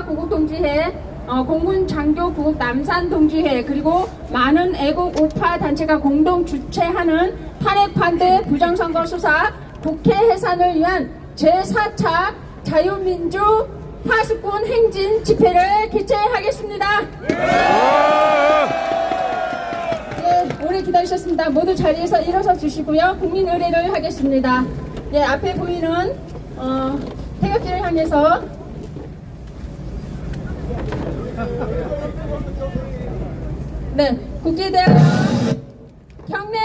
구국동지회, 공군장교 구국 남산동지회, 그리고 많은 애국 우파 단체가 공동 주최하는 탄핵반대 부정선거 수사 국회 해산을 위한 제4차 자유민주 파수꾼 행진 집회를 개최하겠습니다. 네, 오래 기다리셨습니다. 모두 자리에서 일어서 주시고요. 국민 의례를 하겠습니다. 네, 앞에 보이는 태극기를 향해서 네, 국기대항 경례.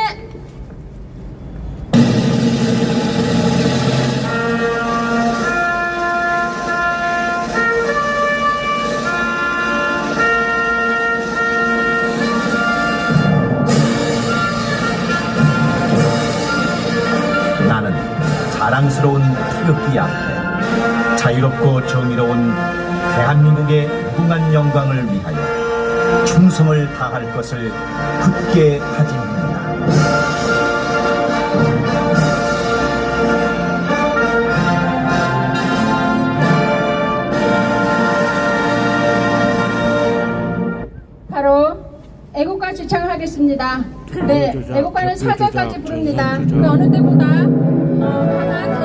나는 자랑스러운 태극기 앞에 자유롭고 정의로운 대한민국의 무궁한 영광을 위하여 충성을 다할 것을 굳게 다짐합니다. 바로 애국가 주창을 하겠습니다. 네, 애국가는 사절까지 부릅니다. 그 어느 때보다 강한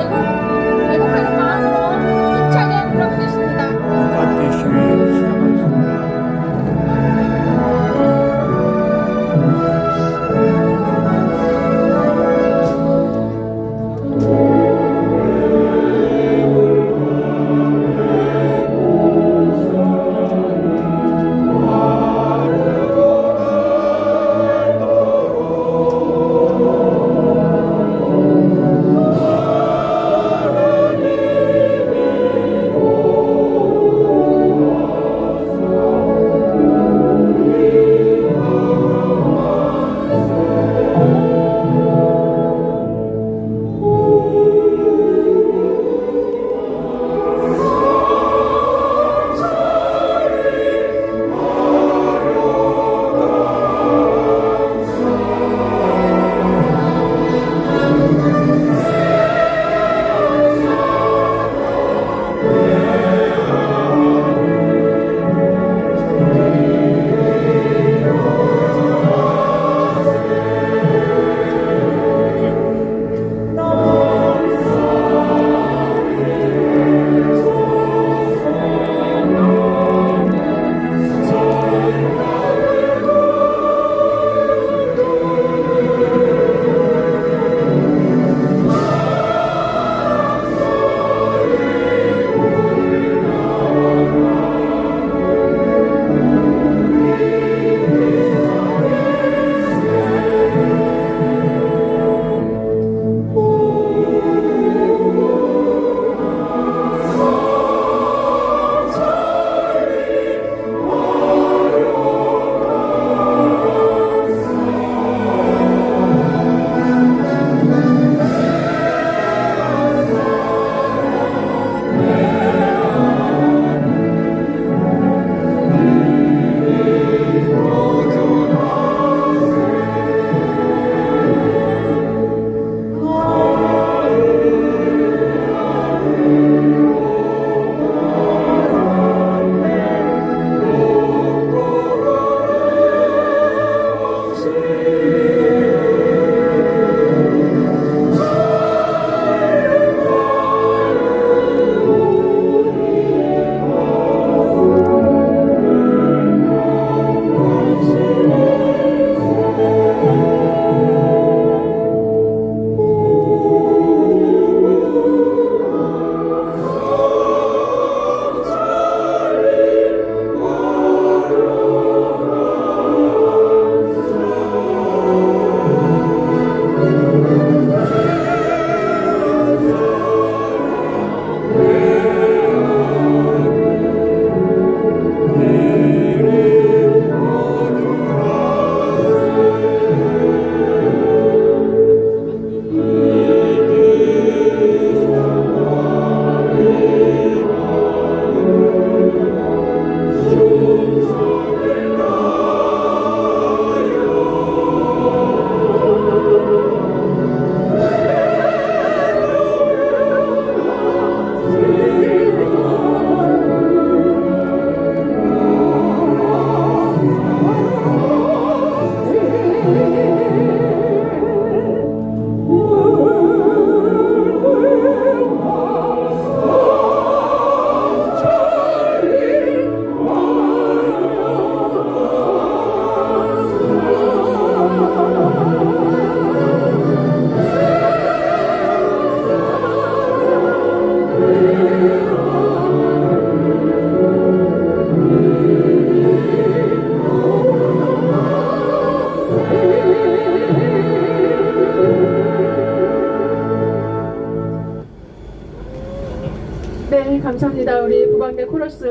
애국하는 마음으로 힘차게 불러보겠습니다. 반대 시위 시작하겠습니다.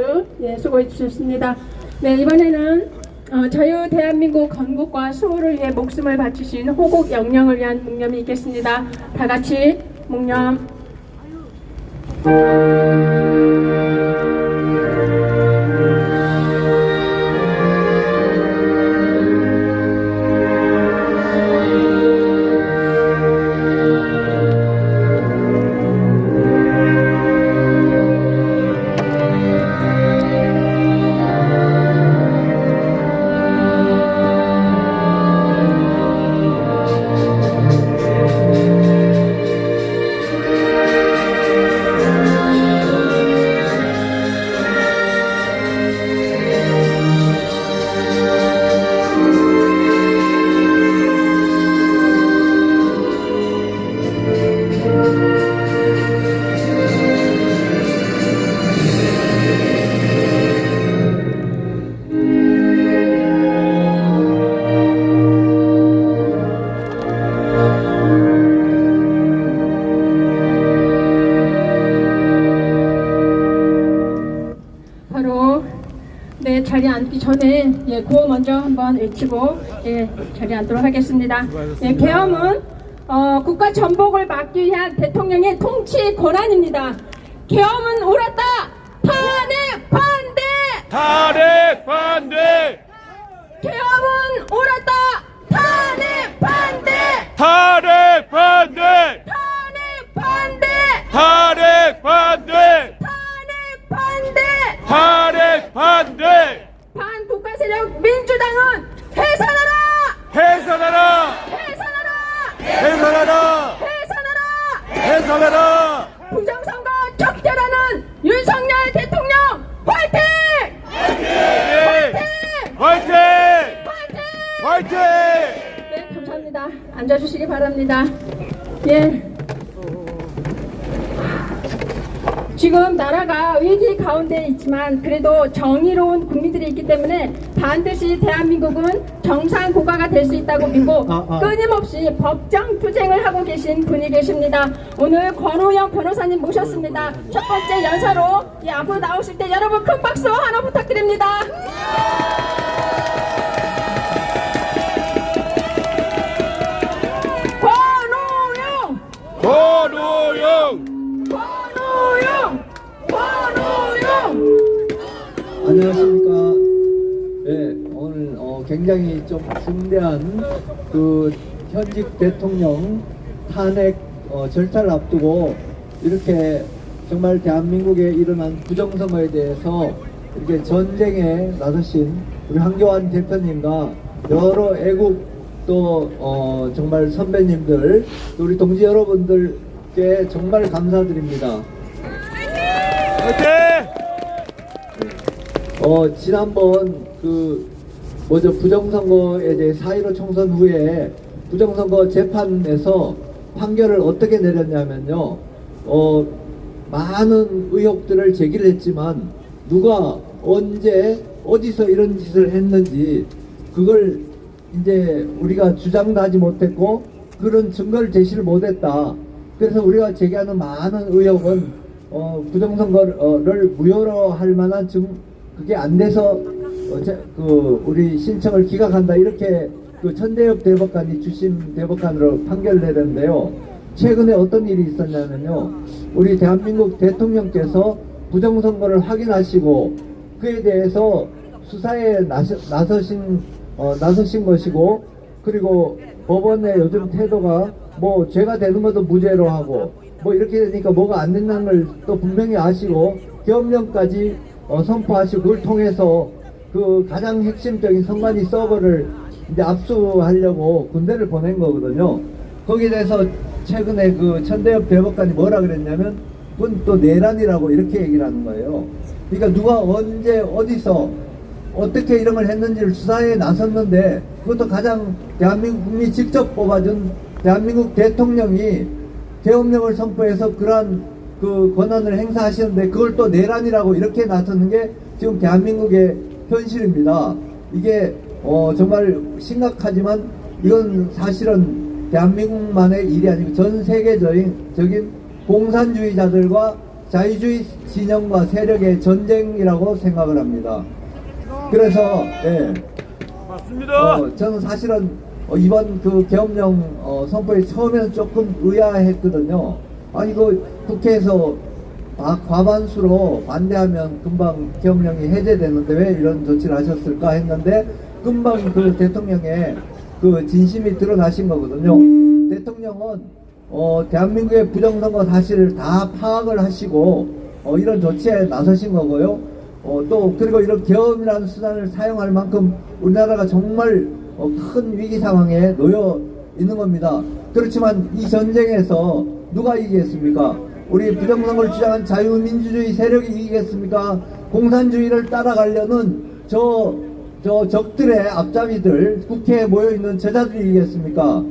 박수. 예, 수고해 주셨습니다. 네, 이번에는 자유 대한민국 건국과 수호를 위해 목숨을 바치신 호국 영령을 위한 묵념이 있겠습니다. 다 같이 묵념. 네, 자리에 앉기 전에 구호 먼저 한번 외치고 자리에 앉도록 하겠습니다. 계엄은 국가 전복을 막기 위한 대통령의 통치 권한입니다. 계엄은 옳았다. 탄핵 반대. 탄핵 반대. 계엄은 옳았다. 탄핵 반대. 탄핵 반대. 탄핵 반대. 탄핵 반대. 탄핵 반대. 탄핵 반대. 반국가 세력 민주당은 해산하라. 해산하라. 해산하라. 해산하라. 해산하라. 해산하라. 부정선거 적대라는 윤석열 대통령 화이팅! 화이팅! 화이팅! 화이팅! 네, 감사합니다. 앉아주시기 바랍니다. 예. 지금 나라가 위기 가운데 있지만 그래도 정의로운 국민들이 있기 때문에 반드시 대한민국은 정상 국가가 될 수 있다고 믿고 끊임없이 법정 투쟁을 하고 계신 분이 계십니다. 오늘 권오영 변호사님 모셨습니다. 첫 번째 연사로 앞으로 나오실 때 여러분 큰 박수 하나 부탁드립니다. 권오영! 권오영! 권오영! 권오영! 안녕하십니까. 네, 오늘 굉장히 좀 중대한 그 현직 대통령 탄핵 절차를 앞두고 이렇게 정말 대한민국에 일어난 부정선거에 대해서 이렇게 전쟁에 나서신 우리 황교안 대표님과 여러 애국 또 정말 선배님들 또 우리 동지 여러분들께 정말 감사드립니다. 화이팅! 지난번 부정선거에 대해 4.15 총선 후에 부정선거 재판에서 판결을 어떻게 내렸냐면요. 많은 의혹들을 제기를 했지만 누가 언제 어디서 이런 짓을 했는지 그걸 이제 우리가 주장도 하지 못했고 그런 증거를 제시를 못했다. 그래서 우리가 제기하는 많은 의혹은 부정선거를 무효로 할 만한 그게 안 돼서 우리 신청을 기각한다 이렇게 천대엽 대법관이 주심 대법관으로 판결을 내렸는데요. 최근에 어떤 일이 있었냐면요. 우리 대한민국 대통령께서 부정선거를 확인하시고 그에 대해서 수사에 나서신 것이고 그리고 법원의 요즘 태도가 뭐 죄가 되는 것도 무죄로 하고 뭐 이렇게 되니까 뭐가 안 된다는 걸 또 분명히 아시고 계엄령까지 선포하시고 그걸 통해서 그 가장 핵심적인 선관위 서버를 이제 압수하려고 군대를 보낸 거거든요. 거기에 대해서 최근에 그 천대엽 대법관이 뭐라 그랬냐면 그건 또 내란이라고 이렇게 얘기를 하는 거예요. 그러니까 누가 언제 어디서 어떻게 이런 걸 했는지를 수사에 나섰는데 그것도 가장 대한민국 국민이 직접 뽑아준 대한민국 대통령이 계엄령을 선포해서 그러한 그 권한을 행사하시는데 그걸 또 내란이라고 이렇게 나서는 게 지금 대한민국의 현실입니다. 이게 정말 심각하지만 이건 사실은 대한민국만의 일이 아니고 전 세계적인 공산주의자들과 자유주의 진영과 세력의 전쟁이라고 생각을 합니다. 그래서 맞습니다. 저는 사실은 이번 그 계엄령 선포에 처음에는 조금 의아했거든요. 아니 그 국회에서 과반수로 반대하면 금방 계엄령이 해제되는데 왜 이런 조치를 하셨을까 했는데 금방 그 대통령의 그 진심이 드러나신 거거든요. 대통령은 대한민국의 부정선거 사실을 다 파악을 하시고 이런 조치에 나서신 거고요. 또 그리고 이런 계엄이라는 수단을 사용할 만큼 우리나라가 정말 큰 위기 상황에 놓여 있는 겁니다. 그렇지만 이 전쟁에서 누가 이기겠습니까? 우리 부정선거를 주장한 자유민주주의 세력이 이기겠습니까? 공산주의를 따라가려는 저 적들의 앞잡이들, 국회에 모여있는 저자들이 이기겠습니까?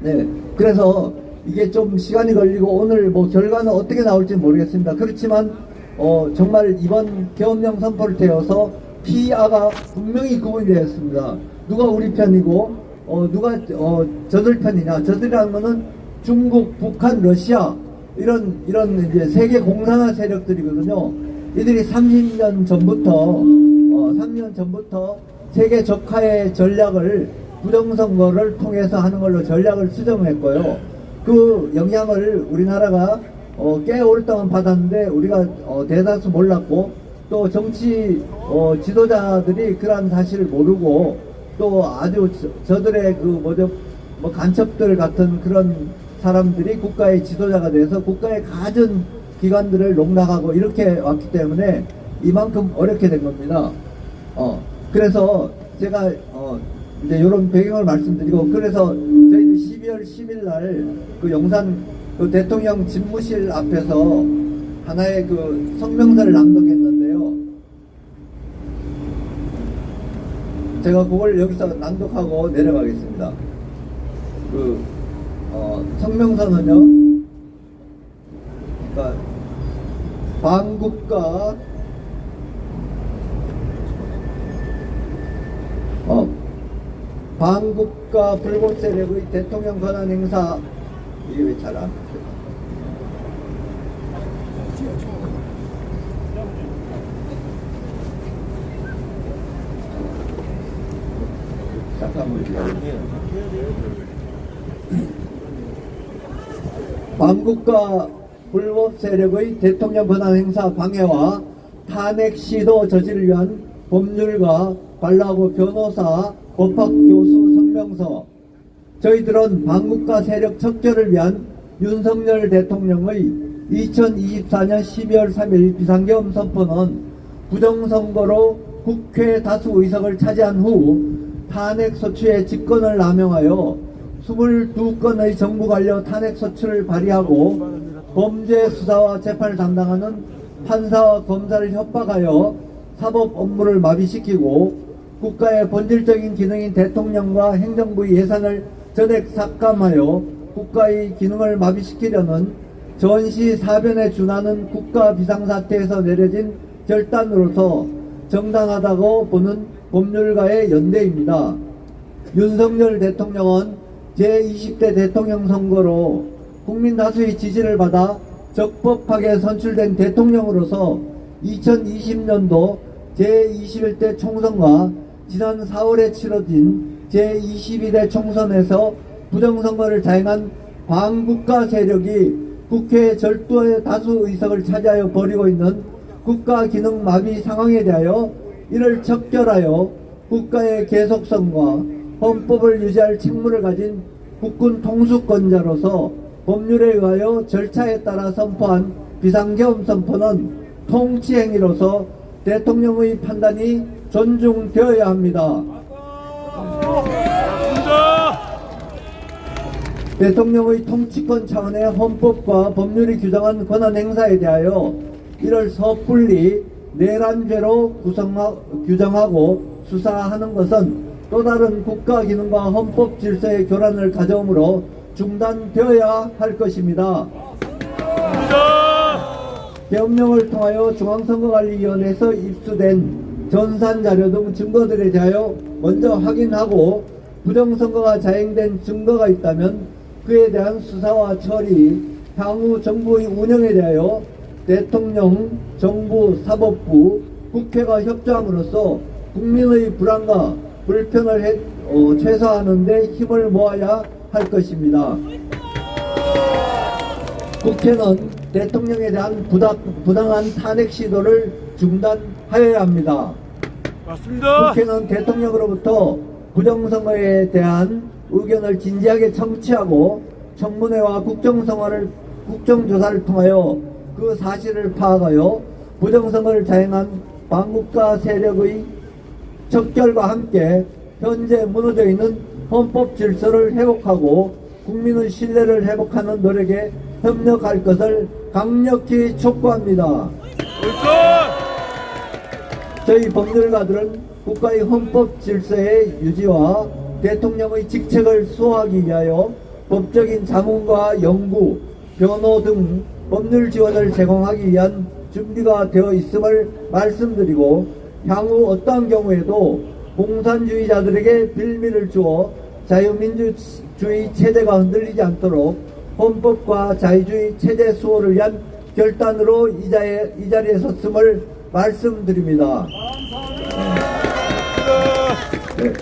네, 그래서 이게 좀 시간이 걸리고 오늘 뭐 결과는 어떻게 나올지 모르겠습니다. 그렇지만 정말 이번 계엄령 선포를 태워서 피아가 분명히 구분이 되었습니다. 누가 우리 편이고 누가 저들 편이냐? 저들이라는 거는 중국, 북한, 러시아 이런 이제 세계 공산화 세력들이거든요. 이들이 30년 전부터 세계 적화의 전략을 부정선거를 통해서 하는 걸로 전략을 수정했고요. 그 영향을 우리나라가 꽤 오랫동안 받았는데 우리가 대다수 몰랐고 또 정치 지도자들이 그러한 사실을 모르고 또 아주 저들의 뭐 간첩들 같은 그런 사람들이 국가의 지도자가 돼서 국가의 가진 기관들을 농락하고 이렇게 왔기 때문에 이만큼 어렵게 된 겁니다. 그래서 제가 이제 이런 배경을 말씀드리고 그래서 저희는 12월 10일 날 그 용산 그 대통령 집무실 앞에서 하나의 그 성명서를 낭독했는데요. 제가 그걸 여기서 낭독하고 내려가겠습니다. 그 성명서는요. 그러니까 반국가 반국가 불법 세력의 대통령 권한 행사 이게 왜 잘 안 잠깐만 기다려주세요. 반국가 불법 세력의 대통령 권한 행사 방해와 탄핵 시도 저지를 위한 법률가 관라하고 변호사 법학 교수 성명서. 저희들은 반국가 세력 척결을 위한 윤석열 대통령의 2024년 12월 3일 비상계엄 선포는 부정선거로 국회 다수 의석을 차지한 후 탄핵소추의 직권을 남용하여 22건의 정부 관료 탄핵소추를 발의하고 범죄 수사와 재판을 담당하는 판사와 검사를 협박하여 사법 업무를 마비시키고 국가의 본질적인 기능인 대통령과 행정부의 예산을 전액 삭감하여 국가의 기능을 마비시키려는 전시사변에 준하는 국가 비상사태에서 내려진 결단으로서 정당하다고 보는 법률가의 연대입니다. 윤석열 대통령은 제20대 대통령 선거로 국민 다수의 지지를 받아 적법하게 선출된 대통령으로서 2020년도 제21대 총선과 지난 4월에 치러진 제22대 총선에서 부정선거를 자행한 반국가 세력이 국회 절도의 다수 의석을 차지하여 벌이고 있는 국가 기능 마비 상황에 대하여 이를 척결하여 국가의 계속성과 헌법을 유지할 책무를 가진 국군 통수권자로서 법률에 의하여 절차에 따라 선포한 비상계엄 선포는 통치행위로서 대통령의 판단이 존중되어야 합니다. 대통령의 통치권 차원의 헌법과 법률이 규정한 권한 행사에 대하여 이를 섣불리 내란죄로 규정하고 수사하는 것은 또 다른 국가 기능과 헌법 질서의 교란을 가져오므로 중단되어야 할 것입니다. 계엄령을 통하여 중앙선거관리위원회에서 입수된 전산자료 등 증거들에 대하여 먼저 확인하고 부정선거가 자행된 증거가 있다면 그에 대한 수사와 처리, 향후 정부의 운영에 대하여 대통령, 정부, 사법부, 국회가 협조함으로써 국민의 불안과 불편을 최소화하는 데 힘을 모아야 할 것입니다. 국회는 대통령에 대한 부당한 탄핵 시도를 중단하여야 합니다. 맞습니다. 국회는 대통령으로부터 부정선거에 대한 의견을 진지하게 청취하고 청문회와 국정조사를 통하여 그 사실을 파악하여 부정선거를 자행한 반국가 세력의 척결과 함께 현재 무너져 있는 헌법 질서를 회복하고 국민의 신뢰를 회복하는 노력에 협력할 것을 강력히 촉구합니다. 저희 법률가들은 국가의 헌법 질서의 유지와 대통령의 직책을 수호하기 위하여 법적인 자문과 연구, 변호 등 법률 지원을 제공하기 위한 준비가 되어 있음을 말씀드리고 향후 어떠한 경우에도 공산주의자들에게 빌미를 주어 자유민주주의 체제가 흔들리지 않도록 헌법과 자유주의 체제 수호를 위한 결단으로 이 자리에 섰음을 말씀드립니다. 네.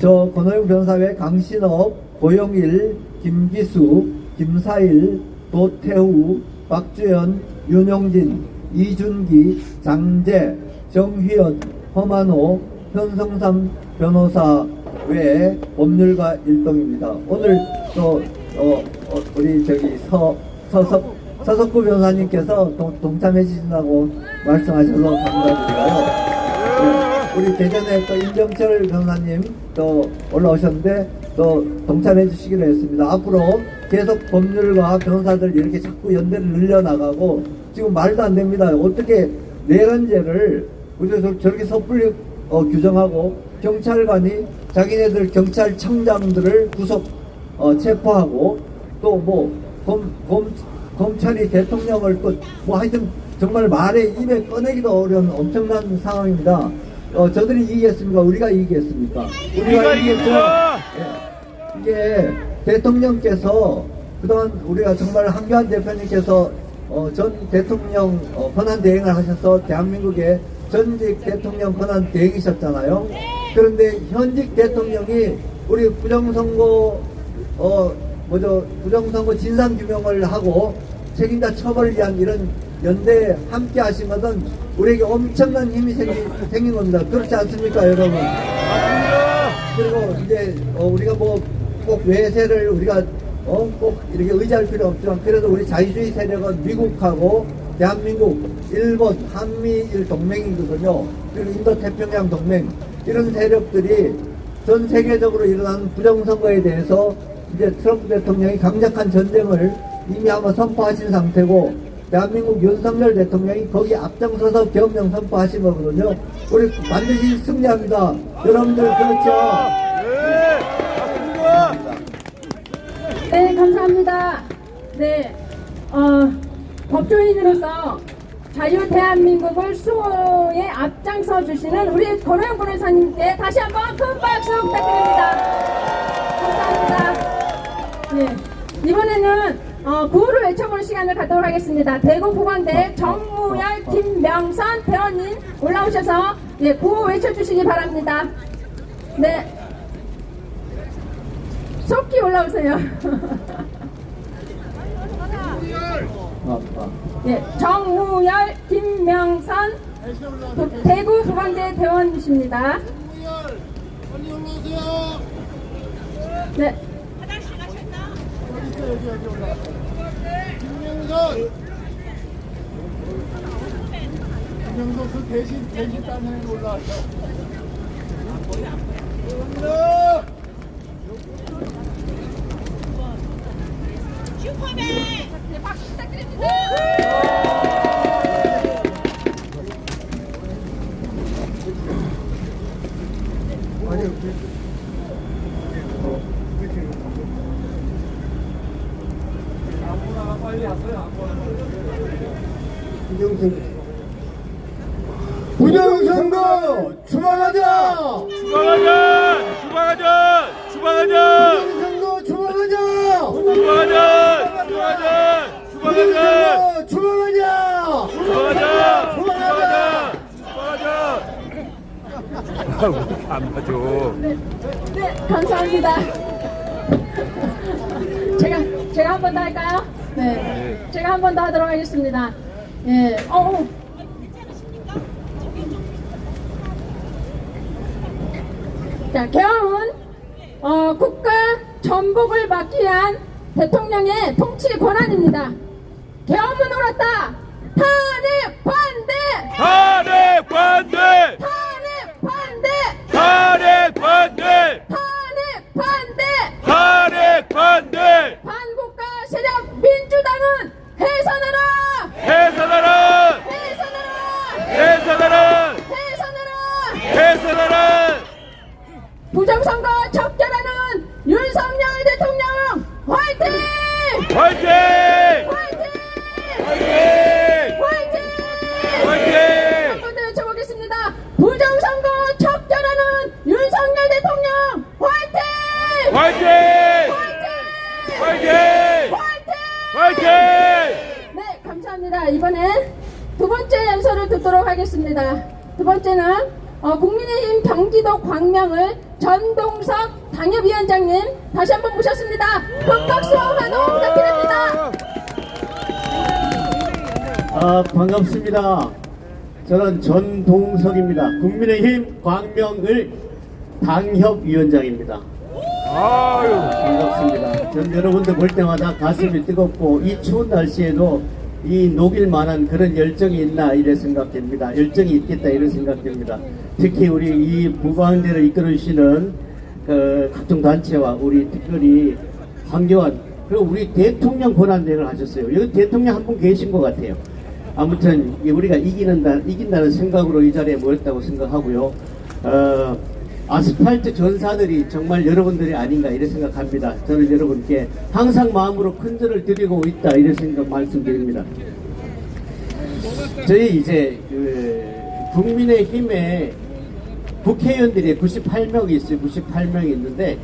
저 권호영 변호사 외 강신업, 고영일, 김기수, 김사일, 도태우, 박주연, 윤용진, 이준기, 장재, 정휘연, 허만호, 현성삼 변호사 외 법률가 일동입니다. 오늘 또 우리 서석구 변호사님께서 동참해 주신다고 말씀하셔서 감사드리고요. 네, 우리 대전에 또 임정철 변호사님 또 올라오셨는데 또 동참해 주시기로 했습니다. 앞으로 계속 법률가 변호사들 이렇게 자꾸 연대를 늘려나가고 지금 말도 안 됩니다. 어떻게 내란죄를 우리가 저렇게 섣불리 규정하고 경찰관이 자기네들 경찰청장들을 구속 체포하고 또 뭐 검찰이 대통령을 또 뭐 하여튼 정말 말에 입에 꺼내기도 어려운 엄청난 상황입니다. 저들이 이기겠습니까? 우리가 이기겠습니까? 우리가 이기겠죠. 예. 이게 대통령께서 그동안 우리가 정말 한교안 대표님께서 전 대통령 권한 대행을 하셔서 대한민국의 전직 대통령 권한 대행이셨잖아요. 그런데 현직 대통령이 우리 부정선거 부정선거 진상규명을 하고 책임자 처벌을 위한 이런 연대에 함께 하신 것은 우리에게 엄청난 힘이 생긴 겁니다. 그렇지 않습니까, 여러분? 그리고 이제 우리가 뭐 꼭 외세를 우리가 꼭 이렇게 의지할 필요 없지만 그래도 우리 자유주의 세력은 미국하고 대한민국, 일본, 한미일 동맹이거든요. 그리고 인도 태평양 동맹 이런 세력들이 전 세계적으로 일어난 부정선거에 대해서 이제 트럼프 대통령이 강력한 전쟁을 이미 한번 선포하신 상태고 대한민국 윤석열 대통령이 거기 앞장서서 계엄령 선포하신 거거든요. 우리 반드시 승리합니다. 여러분들 그렇죠? 네, 감사합니다. 네, 법조인으로서 자유 대한민국을 수호에 앞장서 주시는 우리 권호영 변호사님께 다시 한번 큰 박수 부탁드립니다. 감사합니다. 네, 이번에는 구호를 외쳐보는 시간을 갖도록 하겠습니다. 대구 보건대 정무열 김명선 대원님 올라오셔서 네, 구호 외쳐주시기 바랍니다. 네. 속히 올라오세요. 네, 정무열 김명선 대구 보건대 대원이십니다. 빨리 올라오세요. 네. 화장실 가셨나? 여기 올라. 김명선. 김명선 그 대신 따는 올라왔어. 올라. 슈퍼맨! 네, 박수 부탁드립니다. 부정선거 추방하자! 추방하자! 추방하자! 추방하자! 부정선거 추방하자! 추방하자! 추방하자! 추방하자! 추방하자! 추방하자! 추방하자! 추방하자! 왜 이렇게 안 맞아? 네, 감사합니다. 제가 한 번 더 할까요? 네, 제가 한 번 더 하도록 하겠습니다. 예, 자, 계엄은 국가 전복을 막기 위한 대통령의 통치 권한입니다. 계엄은 옳았다. 탄핵 반대! 탄핵 반대! 탄핵 반대! 탄핵 반대! 탄핵 반대! 탄핵 반대! 반국가 세력 민주당은 해산하라! 해산하라! 해산하라! 해산하라! 해산하라! 해산하라! 부정선거 적절하는 윤석열 대통령 화이팅! 화이팅! 화이팅! 화이팅! 화이팅! 화이팅! 한 번 더 외쳐보겠습니다. 부정선거 적절하는 윤석열 대통령 화이팅! 화이팅! 화이팅! 화이팅! 화이팅! 화이팅! 네, 감사합니다. 이번엔 두 번째 연설을 듣도록 하겠습니다. 두 번째는 국민의힘 경기도 광명을 전동석 당협위원장님 다시 한번 모셨습니다. 큰 박수 환호 부탁드립니다. 반갑습니다. 저는 전동석입니다. 국민의힘 광명을 당협위원장입니다. 아유. 반갑습니다. 전 여러분들 볼 때마다 가슴이 뜨겁고 이 추운 날씨에도 이 녹일 만한 그런 열정이 있나 이래 생각됩니다. 열정이 있겠다 이런 생각됩니다. 특히 우리 이 무방대를 이끌어 주시는 그 각종 단체와 우리 특별히 황교안 그리고 우리 대통령 권한대행을 하셨어요. 여기 대통령 한 분 계신 것 같아요. 아무튼 우리가 이긴다는 생각으로 이 자리에 모였다고 생각하고요. 아스팔트 전사들이 정말 여러분들이 아닌가 이렇게 생각합니다. 저는 여러분께 항상 마음으로 큰절을 드리고 있다 이런 생각 말씀드립니다. 저희 이제 국민의힘에 국회의원들이 98명이 있어요. 98명이 있는데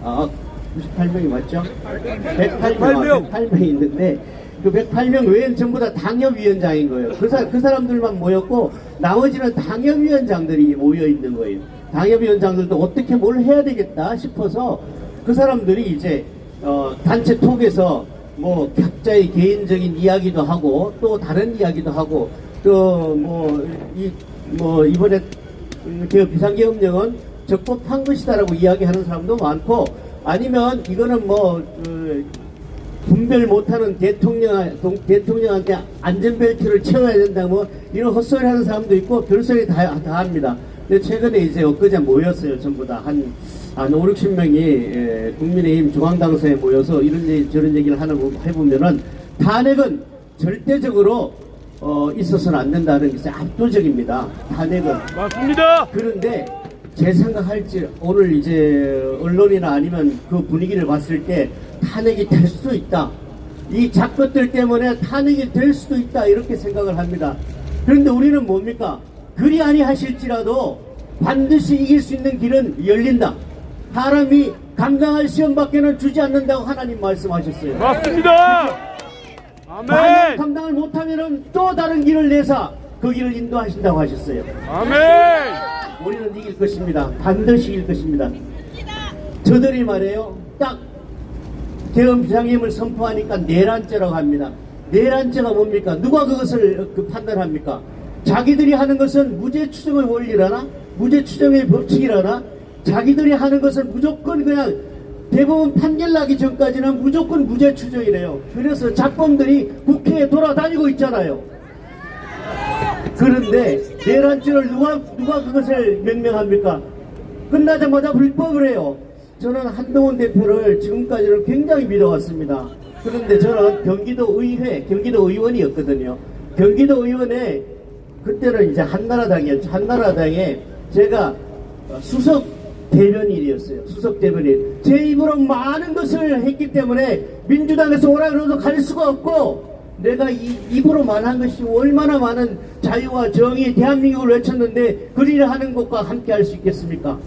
98명이 맞죠? 108명이 있는데 그 108명 외에는 전부 다 당협위원장인 거예요. 그 사람들만 모였고 나머지는 당협위원장들이 모여 있는 거예요. 당협위원장들도 어떻게 뭘 해야 되겠다 싶어서 그 사람들이 이제 단체 톡에서 뭐 각자의 개인적인 이야기도 하고 또 다른 이야기도 하고 또 이번에 그 비상계엄령은 적법한 것이다라고 이야기하는 사람도 많고 아니면 이거는 분별 못하는 대통령한테 안전벨트를 채워야 된다 뭐 이런 헛소리 하는 사람도 있고 별소리 다 합니다. 근데 최근에 이제 엊그제 모였어요. 전부 다 한 5, 60명이 국민의힘 중앙당사에 모여서 이런 얘기 저런 얘기를 해보면은 탄핵은 절대적으로 있어서는 안 된다는 것이 압도적입니다. 탄핵은. 맞습니다. 그런데 제 생각할지 오늘 이제 언론이나 아니면 그 분위기를 봤을 때 탄핵이 될 수도 있다. 이 작것들 때문에 탄핵이 될 수도 있다. 이렇게 생각을 합니다. 그런데 우리는 뭡니까? 그리 아니하실지라도 반드시 이길 수 있는 길은 열린다. 사람이 감당할 시험밖에는 주지 않는다고 하나님 말씀하셨어요. 맞습니다. 만약 아멘. 감당을 못하면 또 다른 길을 내사 그 길을 인도하신다고 하셨어요. 아멘. 우리는 이길 것입니다. 반드시 이길 것입니다. 저들이 말해요. 딱 계엄 비상임을 선포하니까 내란죄라고 합니다. 내란죄가 뭡니까? 누가 그것을 판단합니까? 자기들이 하는 것은 무죄 추정의 원리라나? 무죄 추정의 법칙이라나? 자기들이 하는 것은 무조건 그냥 대법원 판결 나기 전까지는 무조건 무죄 추정이래요. 그래서 작범들이 국회에 돌아다니고 있잖아요. 그런데 내란죄를 누가 그것을 명명합니까? 끝나자마자 불법을 해요. 저는 한동훈 대표를 지금까지는 굉장히 믿어왔습니다. 그런데 저는 경기도 의원이었거든요. 경기도 의원에 그때는 이제 한나라당이었죠. 한나라당에 제가 수석 대변인이었어요. 수석 대변인. 제 입으로 많은 것을 했기 때문에 민주당에서 오라 그래도 갈 수가 없고 내가 입으로 말한 것이 얼마나 많은 자유와 정의 대한민국을 외쳤는데 그 일을 하는 것과 함께 할 수 있겠습니까?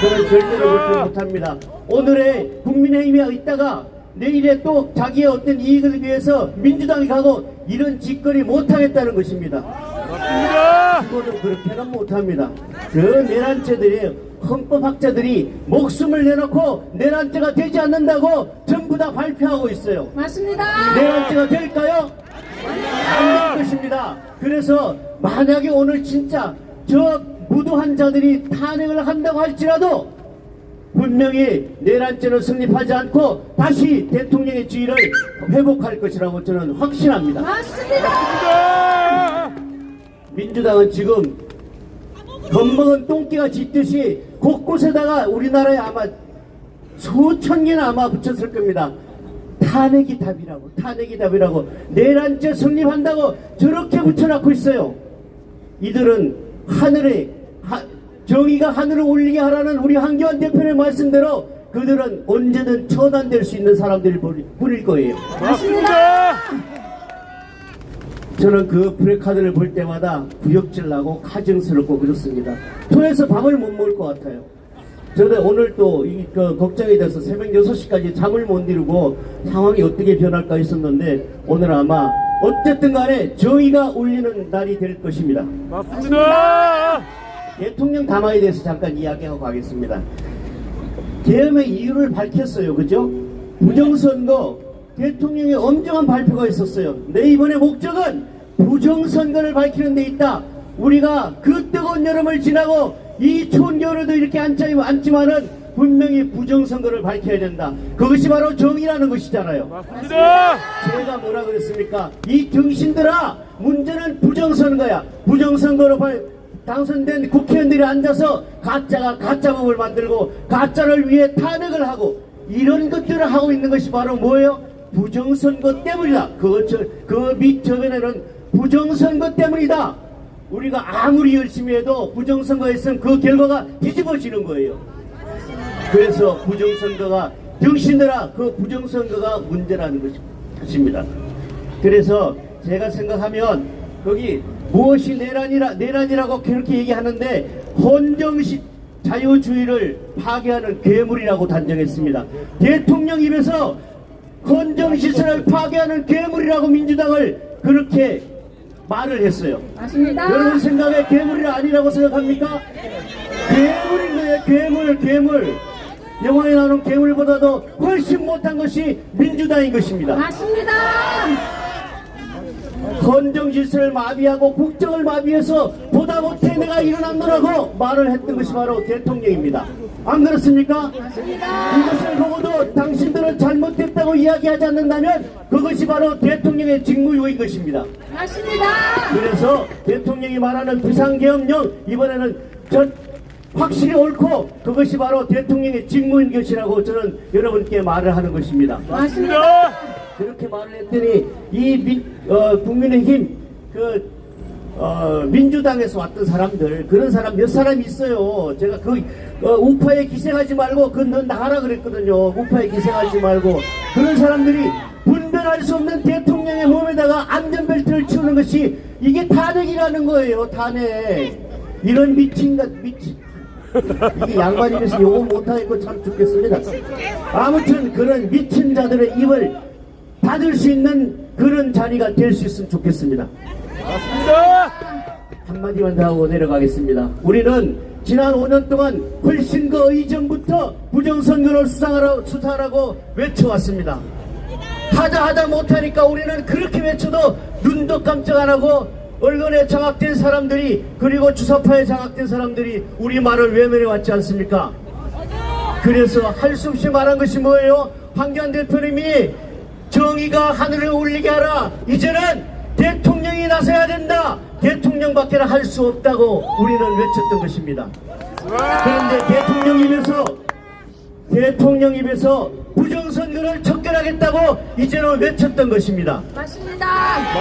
저는 절대로 그렇게 못합니다. 오늘의 국민의힘에 있다가 내일에 또 자기의 어떤 이익을 위해서 민주당이 가고 이런 짓거리 못하겠다는 것입니다. 맞습니다. 그거는 그렇게는 못합니다. 그 내란죄들이 헌법학자들이 목숨을 내놓고 내란죄가 되지 않는다고 전부 다 발표하고 있어요. 맞습니다. 내란죄가 될까요? 안 될 것입니다. 그래서 만약에 오늘 진짜 저 무도한 자들이 탄핵을 한다고 할지라도 분명히 내란죄는 성립하지 않고 다시 대통령의 지위를 회복할 것이라고 저는 확신합니다. 맞습니다. 민주당은 지금 겁먹은 똥개가 짖듯이 곳곳에다가 우리나라에 아마 수천 개나 아마 붙였을 겁니다. 탄핵이 답이라고, 탄핵이 답이라고, 내란죄 성립한다고 저렇게 붙여놓고 있어요. 이들은 하늘에 정의가 하늘을 올리게 하라는 우리 한교안 대표의 말씀대로 그들은 언제든 처단될 수 있는 사람들일 뿐일 거예요. 맞습니다. 저는 그 프레카드를 볼 때마다 구역질 나고 가증스럽고 그렇습니다. 토해서 밥을 못 먹을 것 같아요. 저는 오늘 또 걱정이 돼서 새벽 6시까지 잠을 못 이루고 상황이 어떻게 변할까 했었는데 오늘 아마 어쨌든 간에 정의가 울리는 날이 될 것입니다. 맞습니다. 대통령 담화에 대해서 잠깐 이야기하고 가겠습니다. 계엄의 이유를 밝혔어요. 그죠? 부정선거, 대통령의 엄정한 발표가 있었어요. 내 이번의 목적은 부정선거를 밝히는 데 있다. 우리가 그 뜨거운 여름을 지나고 이 추운 겨울에도 이렇게 앉지만은 분명히 부정선거를 밝혀야 된다. 그것이 바로 정의라는 것이잖아요. 맞습니다. 제가 뭐라 그랬습니까? 이 등신들아, 문제는 부정선거야. 부정선거로 당선된 국회의원들이 앉아서 가짜가 가짜법을 만들고 가짜를 위해 탄핵을 하고 이런 것들을 하고 있는 것이 바로 뭐예요? 부정선거 때문이다. 그 밑저변에는 부정선거 때문이다. 우리가 아무리 열심히 해도 부정선거에 있으면 그 결과가 뒤집어지는 거예요. 그래서 부정선거가 등신들아, 그 부정선거가 문제라는 것입니다. 그래서 제가 생각하면 거기 무엇이 내란이라고 그렇게 얘기하는데 헌정식 자유주의를 파괴하는 괴물이라고 단정했습니다. 대통령 입에서 헌정시설을 파괴하는 괴물이라고 민주당을 그렇게 말을 했어요. 맞습니다. 여러분 생각에 괴물이 아니라고 생각합니까? 괴물인 거예요. 괴물. 영화에 나오는 괴물보다도 훨씬 못한 것이 민주당인 것입니다. 맞습니다. 헌정질서를 마비하고 국정을 마비해서 보다 못해 내가 일어났노라고 말을 했던 것이 바로 대통령입니다. 안 그렇습니까? 맞습니다. 이것을 보고도 당신들은 잘못했다고 이야기하지 않는다면 그것이 바로 대통령의 직무유인 것입니다. 맞습니다. 그래서 대통령이 말하는 비상계엄령 이번에는 확실히 옳고 그것이 바로 대통령의 직무인 것이라고 저는 여러분께 말을 하는 것입니다. 맞습니다. 그렇게 말을 했더니 국민의힘 민주당에서 왔던 사람들 그런 사람 몇 사람 있어요. 제가 우파에 기생하지 말고 넌 나가라 그랬거든요. 우파에 기생하지 말고 그런 사람들이 분별할 수 없는 대통령의 몸에다가 안전벨트를 치우는 것이 이게 탄핵이라는 거예요. 탄핵. 이런 미친 이게 양반이면서 요거 못하겠고 참 죽겠습니다. 아무튼 그런 미친 자들의 입을 닫을 수 있는 그런 자리가 될 수 있으면 좋겠습니다. 맞습니다. 한마디만 더 하고 내려가겠습니다. 우리는 지난 5년 동안 훨씬 그 이전부터 부정선거를 수사하라고 외쳐왔습니다. 하다 못하니까 우리는 그렇게 외쳐도 눈도 깜짝 안 하고 언론에 장악된 사람들이 그리고 주사파에 장악된 사람들이 우리 말을 외면해왔지 않습니까? 그래서 할 수 없이 말한 것이 뭐예요? 황교안 대표님이 정의가 하늘을 울리게 하라. 이제는 대통령이 나서야 된다. 대통령밖에 할 수 없다고 우리는 외쳤던 것입니다. 그런데 대통령 입에서 부정선거를 척결하겠다고 이제는 외쳤던 것입니다. 맞습니다.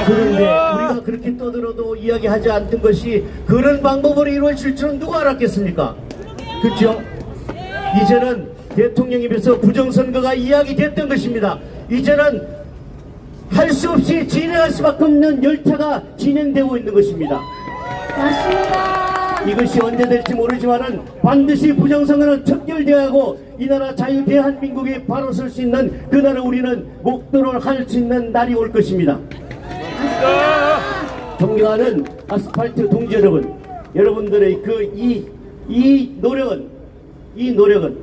그런데 우리가 그렇게 떠들어도 이야기하지 않던 것이 그런 방법으로 이루어질 줄은 누가 알았겠습니까? 그렇죠? 이제는 대통령 입에서 부정선거가 이야기됐던 것입니다. 이제는 할 수 없이 진행할 수밖에 없는 열차가 진행되고 있는 것입니다. 맞습니다. 이것이 언제 될지 모르지만은 반드시 부정선거는 척결되어야하고 이 나라 자유 대한민국이 바로 설 수 있는 그 나라 우리는 목도를 할 수 있는 날이 올 것입니다. 존경하는 아스팔트 동지 여러분, 여러분들의 이 노력은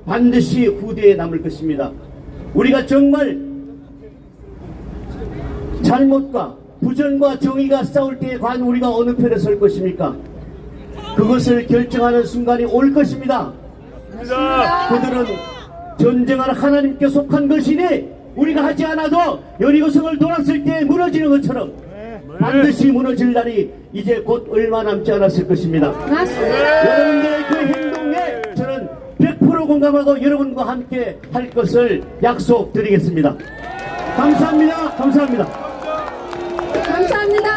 반드시 후대에 남을 것입니다. 우리가 정말 잘못과 부정과 정의가 싸울 때에 과연 우리가 어느 편에 설 것입니까? 그것을 결정하는 순간이 올 것입니다. 그들은 전쟁하는 하나님께 속한 것이니 우리가 하지 않아도 여리고성을 돌았을 때 무너지는 것처럼 반드시 무너질 날이 이제 곧 얼마 남지 않았을 것입니다. 맞습니다. 여러분들의 그 행동에 저는 100% 공감하고 여러분과 함께 할 것을 약속드리겠습니다. 감사합니다. 감사합니다. 감사합니다.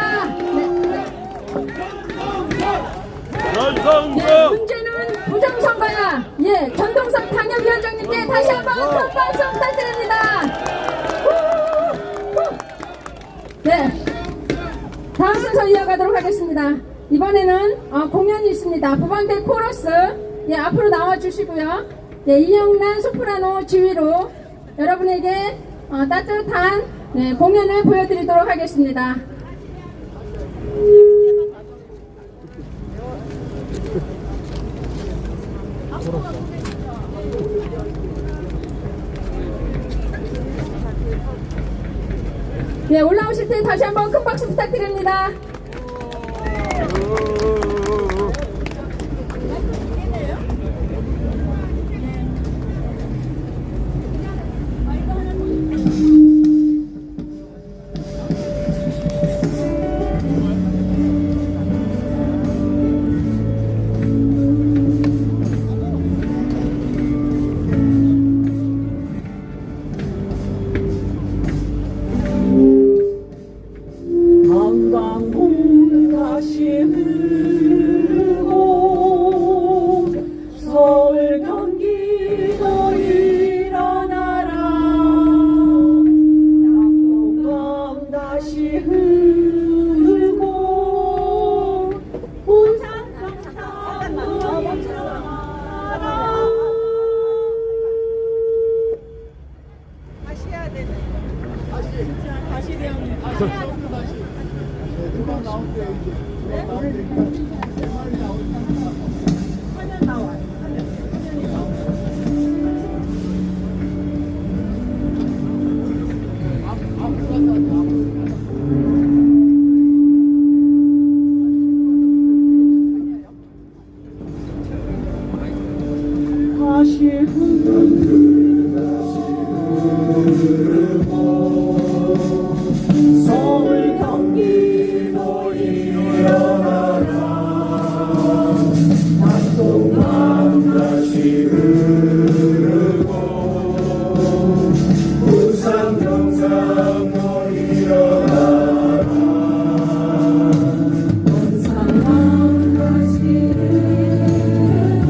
전성국 문제는 부정선거야. 예, 전동석 당협위원장님께 다시 한번 큰 박수 부탁드립니다. 네, 다음 순서 이어가도록 하겠습니다. 이번에는 공연이 있습니다. 부방대 코러스 예, 앞으로 나와주시고요. 예, 이영란 소프라노 지휘로 여러분에게 따뜻한 공연을 보여드리도록 하겠습니다. 네, 올라오실 때 다시 한번 큰 박수 부탁드립니다. 한강물 다시 흐르고 서울 경기도 일어나라 낙동강 다시 흐르고 부산 경상 일어나라 다시 해야 되네. 다시 배우는 다시. 누가 나올 때 이제 누가 나올 때 내 말이 나오니까 화면 나와요. 화면이 나와요. 앞으로 가서 다시 서울 경기도 일어나라 낙동강 다시 흐르고 부산 경상도 일어나라 원산강 다시 흐르고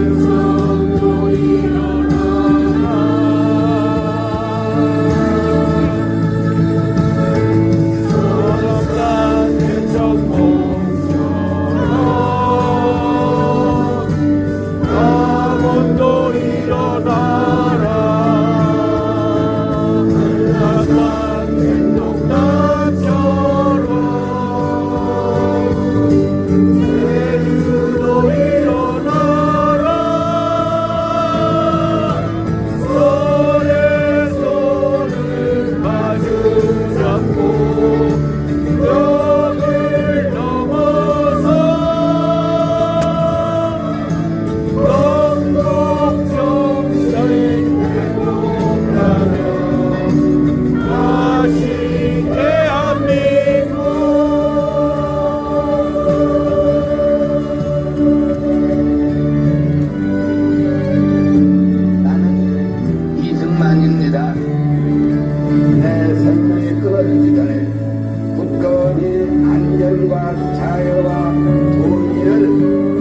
전라도 일어나라 강원도 일어나라 한라산 행동단처럼 제주도 일어나라 손에 손을 마주 잡고 벽을 넘어서 건국 정신을 회복하며 다시 대한민국 나는 이승만입니다. 내 생명이 끊어지기 전에 굳건히 안전과 자유와 통일을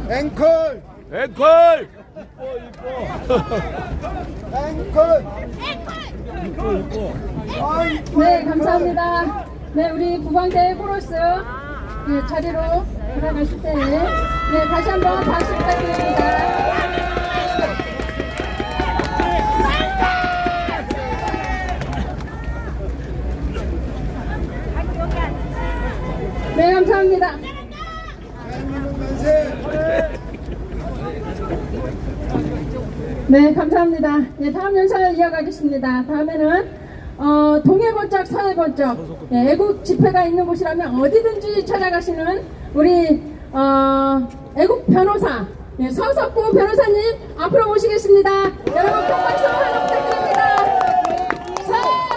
앵콜 앵콜! 네, 감사합니다. 네, 우리 부방대 코러스 네, 자리로 돌아가실 때 네, 다시 한번 박수 부탁드립니다. 네, 감사합니다. 네, 감사합니다. 네, 다음 연설 이어가겠습니다. 다음에는 동해 번쩍 서해 번쩍 네, 애국 집회가 있는 곳이라면 어디든지 찾아가시는 우리 애국 변호사 네, 서석구 변호사님 앞으로 모시겠습니다. 여러분 큰 박수 하나 부탁드립니다.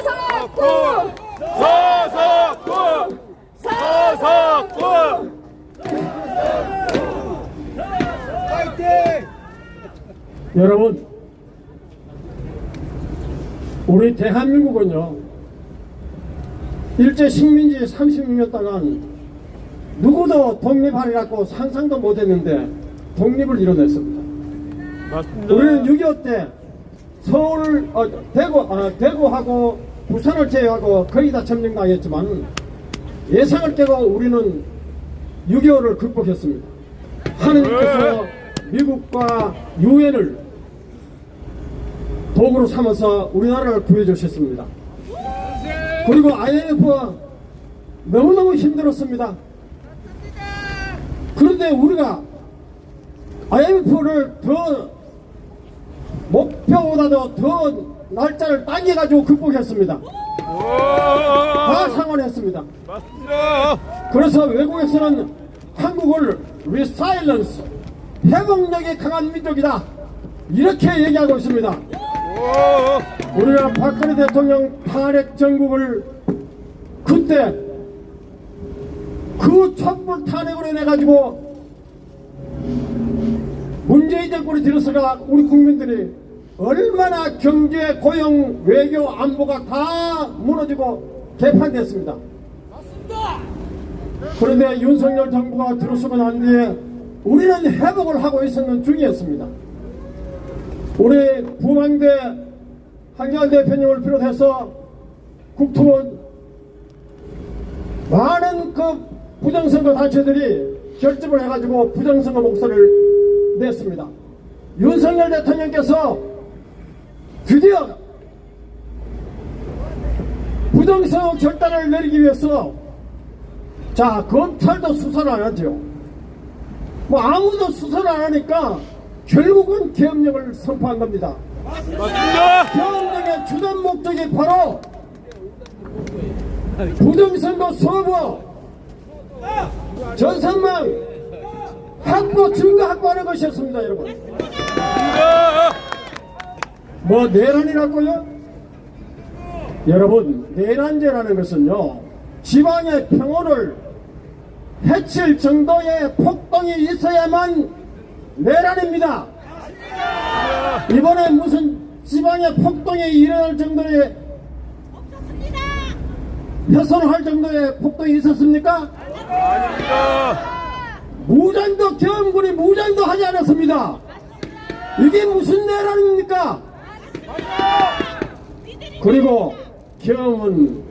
서석구! 서석구! 서석구! 여러분, 우리 대한민국은요, 일제 식민지 36년 동안 누구도 독립하리라고 상상도 못했는데 독립을 이뤄냈습니다. 맞습니다. 우리는 6.25 때 서울, 대구하고 부산을 제외하고 거의 다 점령당했지만 예상을 깨고 우리는 6.25를 극복했습니다. 하느님께서 미국과 유엔을 도구로 삼아서 우리나라를 구해주셨습니다. 그리고 IMF 너무너무 힘들었습니다. 그런데 우리가 IMF를 더 목표보다도 더 날짜를 당겨가지고 극복했습니다. 다 상환했습니다. 맞습니다. 그래서 외국에서는 한국을 resilience, 회복력이 강한 민족이다, 이렇게 얘기하고 있습니다. 우리가 박근혜 대통령 탄핵 정국을 그때 그 촛불 탄핵으로 인해가지고 문재인 정권이 들어서가 우리 국민들이 얼마나 경제, 고용, 외교, 안보가 다 무너지고 개판됐습니다. 그런데 윤석열 정부가 들어서고 난 뒤에 우리는 회복을 하고 있었는 중이었습니다. 우리 부망대 한기환 대표님을 비롯해서 국토원 많은 그 부정선거 단체들이 결집을 해가지고 부정선거 목소리를 냈습니다. 윤석열 대통령께서 드디어 부정선거 결단을 내리기 위해서 자, 검찰도 수사를 안 하죠. 뭐 아무도 수사를 안 하니까 결국은 계엄령을 선포한 겁니다. 맞습니다. 계엄령의 주된 목적이 바로 부정선거 서버, 전산망 확보, 증거 확보하는 것이었습니다, 여러분. 뭐 내란이라고요? 여러분, 내란죄라는 것은요, 지방의 평온을 해칠 정도의 폭동이 있어야만 내란입니다. 이번에 무슨 지방의 폭동이 일어날 정도의 훼손할 정도의 폭동이 있었습니까? 무장도 계엄군이 무장도 하지 않았습니다. 이게 무슨 내란입니까? 그리고 계엄은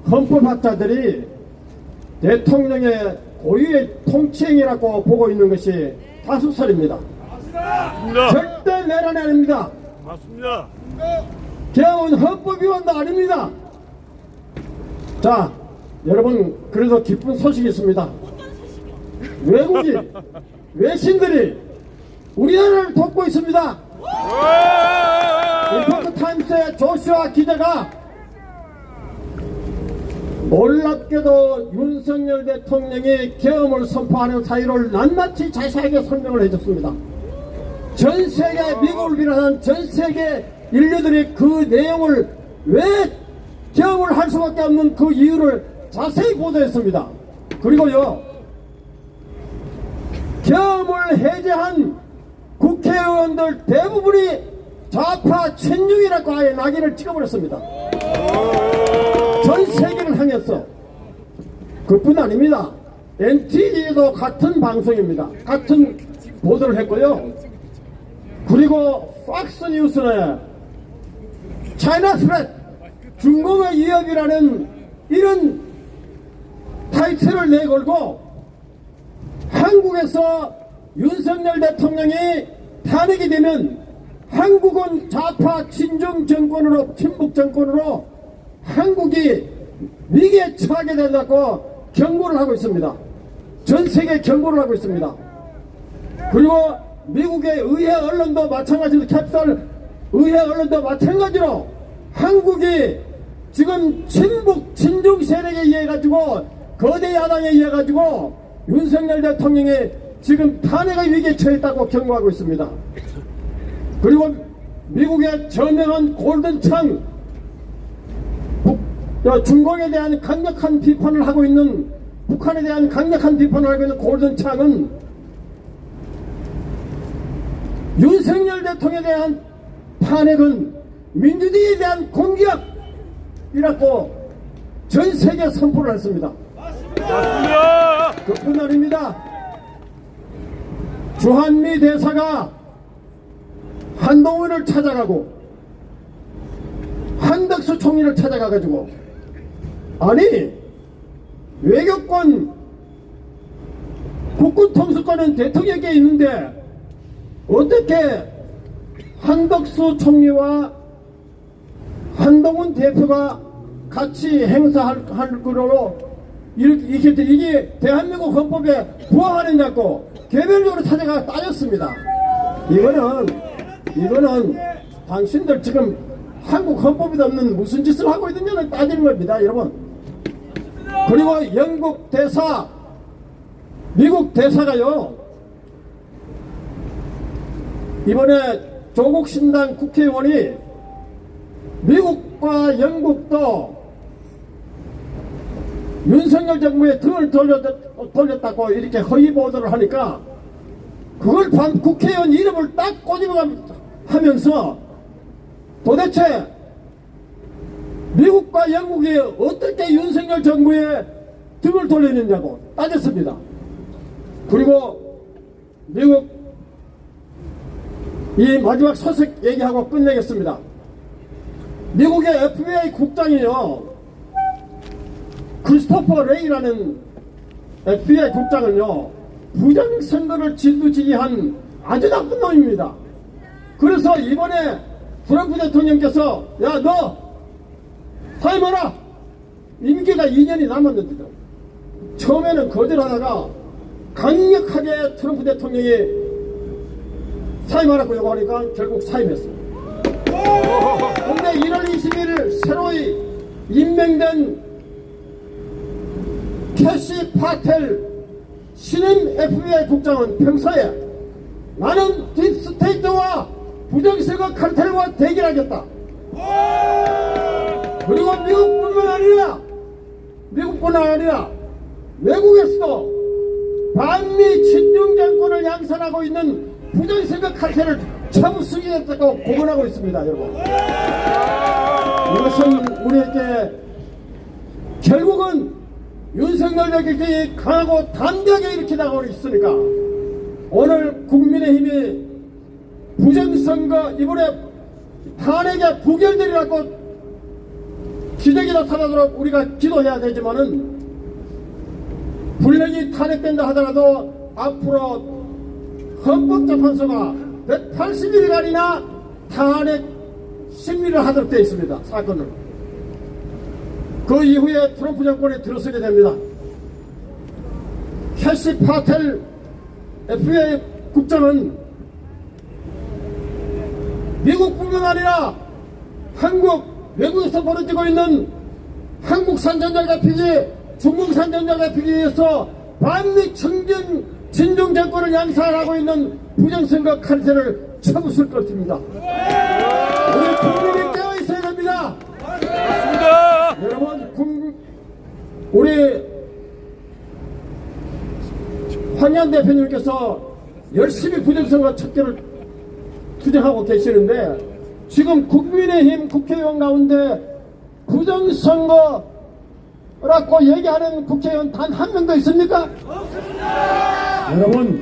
헌법학자들이 대통령의 고유의 통치행위라고 보고 있는 것이 다수설입니다. 절대 내란이 아닙니다. 맞습니다. 계엄은 헌법 위반도 아닙니다. 자, 여러분, 그래도 기쁜 소식이 있습니다. 외국인, 외신들이 우리나라를 돕고 있습니다. 리포트타임스의 조슈아 기자가 놀랍게도 윤석열 대통령이 계엄을 선포하는 사유를 낱낱이 자세하게 설명을 해줬습니다. 전 세계, 미국을 비롯한 전 세계 인류들이 그 내용을 왜 계엄을 할 수밖에 없는 그 이유를 자세히 보도했습니다. 그리고요, 계엄을 해제한 국회의원들 대부분이 좌파 친윤이라고 아예 낙인을 찍어버렸습니다. 전 세계를 향해서. 그뿐 아닙니다. NTV도 같은 방송입니다. 같은 보도를 했고요. 그리고 팍스뉴스는 차이나 스레트 중공의 위협이라는 이런 타이틀을 내걸고 한국에서 윤석열 대통령이 탄핵이 되면 한국은 좌파 친중 정권으로 친북 정권으로 한국이 위기에 처하게 된다고 경고를 하고 있습니다. 전 세계에 경고를 하고 있습니다. 그리고 미국의 의회 언론도 마찬가지로 캡슐 의회 언론도 마찬가지로 한국이 지금 친북 친중 세력에 의해 가지고 거대 야당에 의해 가지고 윤석열 대통령이 지금 탄핵의 위기에 처했다고 경고하고 있습니다. 그리고 미국의 저명한 골든창 중공에 대한 강력한 비판을 하고 있는 북한에 대한 강력한 비판을 하고 있는 골든창은 윤석열 대통령에 대한 탄핵은 민주주의에 대한 공격이라고 전 세계에 선포를 했습니다. 맞습니다. 그뿐 아닙니다. 주한미 대사가 한동훈을 찾아가고 한덕수 총리를 찾아가가지고 아니 외교권 국군 통수권은 대통령에게 있는데 어떻게 한덕수 총리와 한동훈 대표가 같이 행사할 거로 이게 대한민국 헌법에 부합하느냐고 개별적으로 찾아가 따졌습니다. 이거는 당신들 지금 한국 헌법에도 없는 무슨 짓을 하고 있느냐를 따지는 겁니다, 여러분. 그리고 영국 대사, 미국 대사가요, 이번에 조국 신당 국회의원이 미국과 영국도 윤석열 정부에 등을 돌렸다고 이렇게 허위 보도를 하니까 그걸 국회의원 이름을 딱 꼬집어가면서 도대체 미국과 영국이 어떻게 윤석열 정부에 등을 돌리느냐고 따졌습니다. 그리고 미국 이 마지막 소식 얘기하고 끝내겠습니다. 미국의 FBI 국장이요, 크리스토퍼 레이라는 FBI 국장은요, 부정선거를 진두지휘한 아주 나쁜 놈입니다. 그래서 이번에 트럼프 대통령께서 야 너 사임하라, 임기가 2년이 남았는데도 처음에는 거절하다가 강력하게 트럼프 대통령이 사임하라고 요구하니까 결국 사임했어요. 그런데 1월 20일 새로이 임명된 캐시 파텔 신임 FBI 국장은 평소에 나는 딥스테이트와 부정선거 카르텔과 대결하겠다. 그리고 미국뿐만 아니라 외국에서도 반미 친중 정권을 양산하고 있는 부정선거 카르텔을 처부수기했다고 공언하고 있습니다, 여러분. 이것은 우리에게 결국은 윤석열 정권이 강하고 담대하게 이렇게 나가고 있으니까 오늘 국민의힘이 부정선거 이번에 탄핵에 부결되리라고 기적이 나타나도록 우리가 기도해야 되지만은 불행히 탄핵된다 하더라도 앞으로 헌법재판소가 180일간이나 탄핵 심리를 하도록 되어 있습니다. 사건을. 그 이후에 트럼프 정권에 들어서게 됩니다. 캐시 파텔 FBI 국장은 미국뿐만 아니라 한국 외국에서 벌어지고 있는 한국산 전자기피 중국산 전자기피에 의해서 반미 친중 정권을 양산하고 있는 부정선거 카르텔을 처부술 것입니다. 우리 국민이 깨어 있어야 됩니다. 맞습니다. 여러분, 우리 황교안 대표님께서 열심히 부정선거 척결을 투쟁하고 계시는데 지금 국민의힘 국회의원 가운데 부정선거 라고 얘기하는 국회의원 단 한 명도 있습니까? 없습니다. 여러분,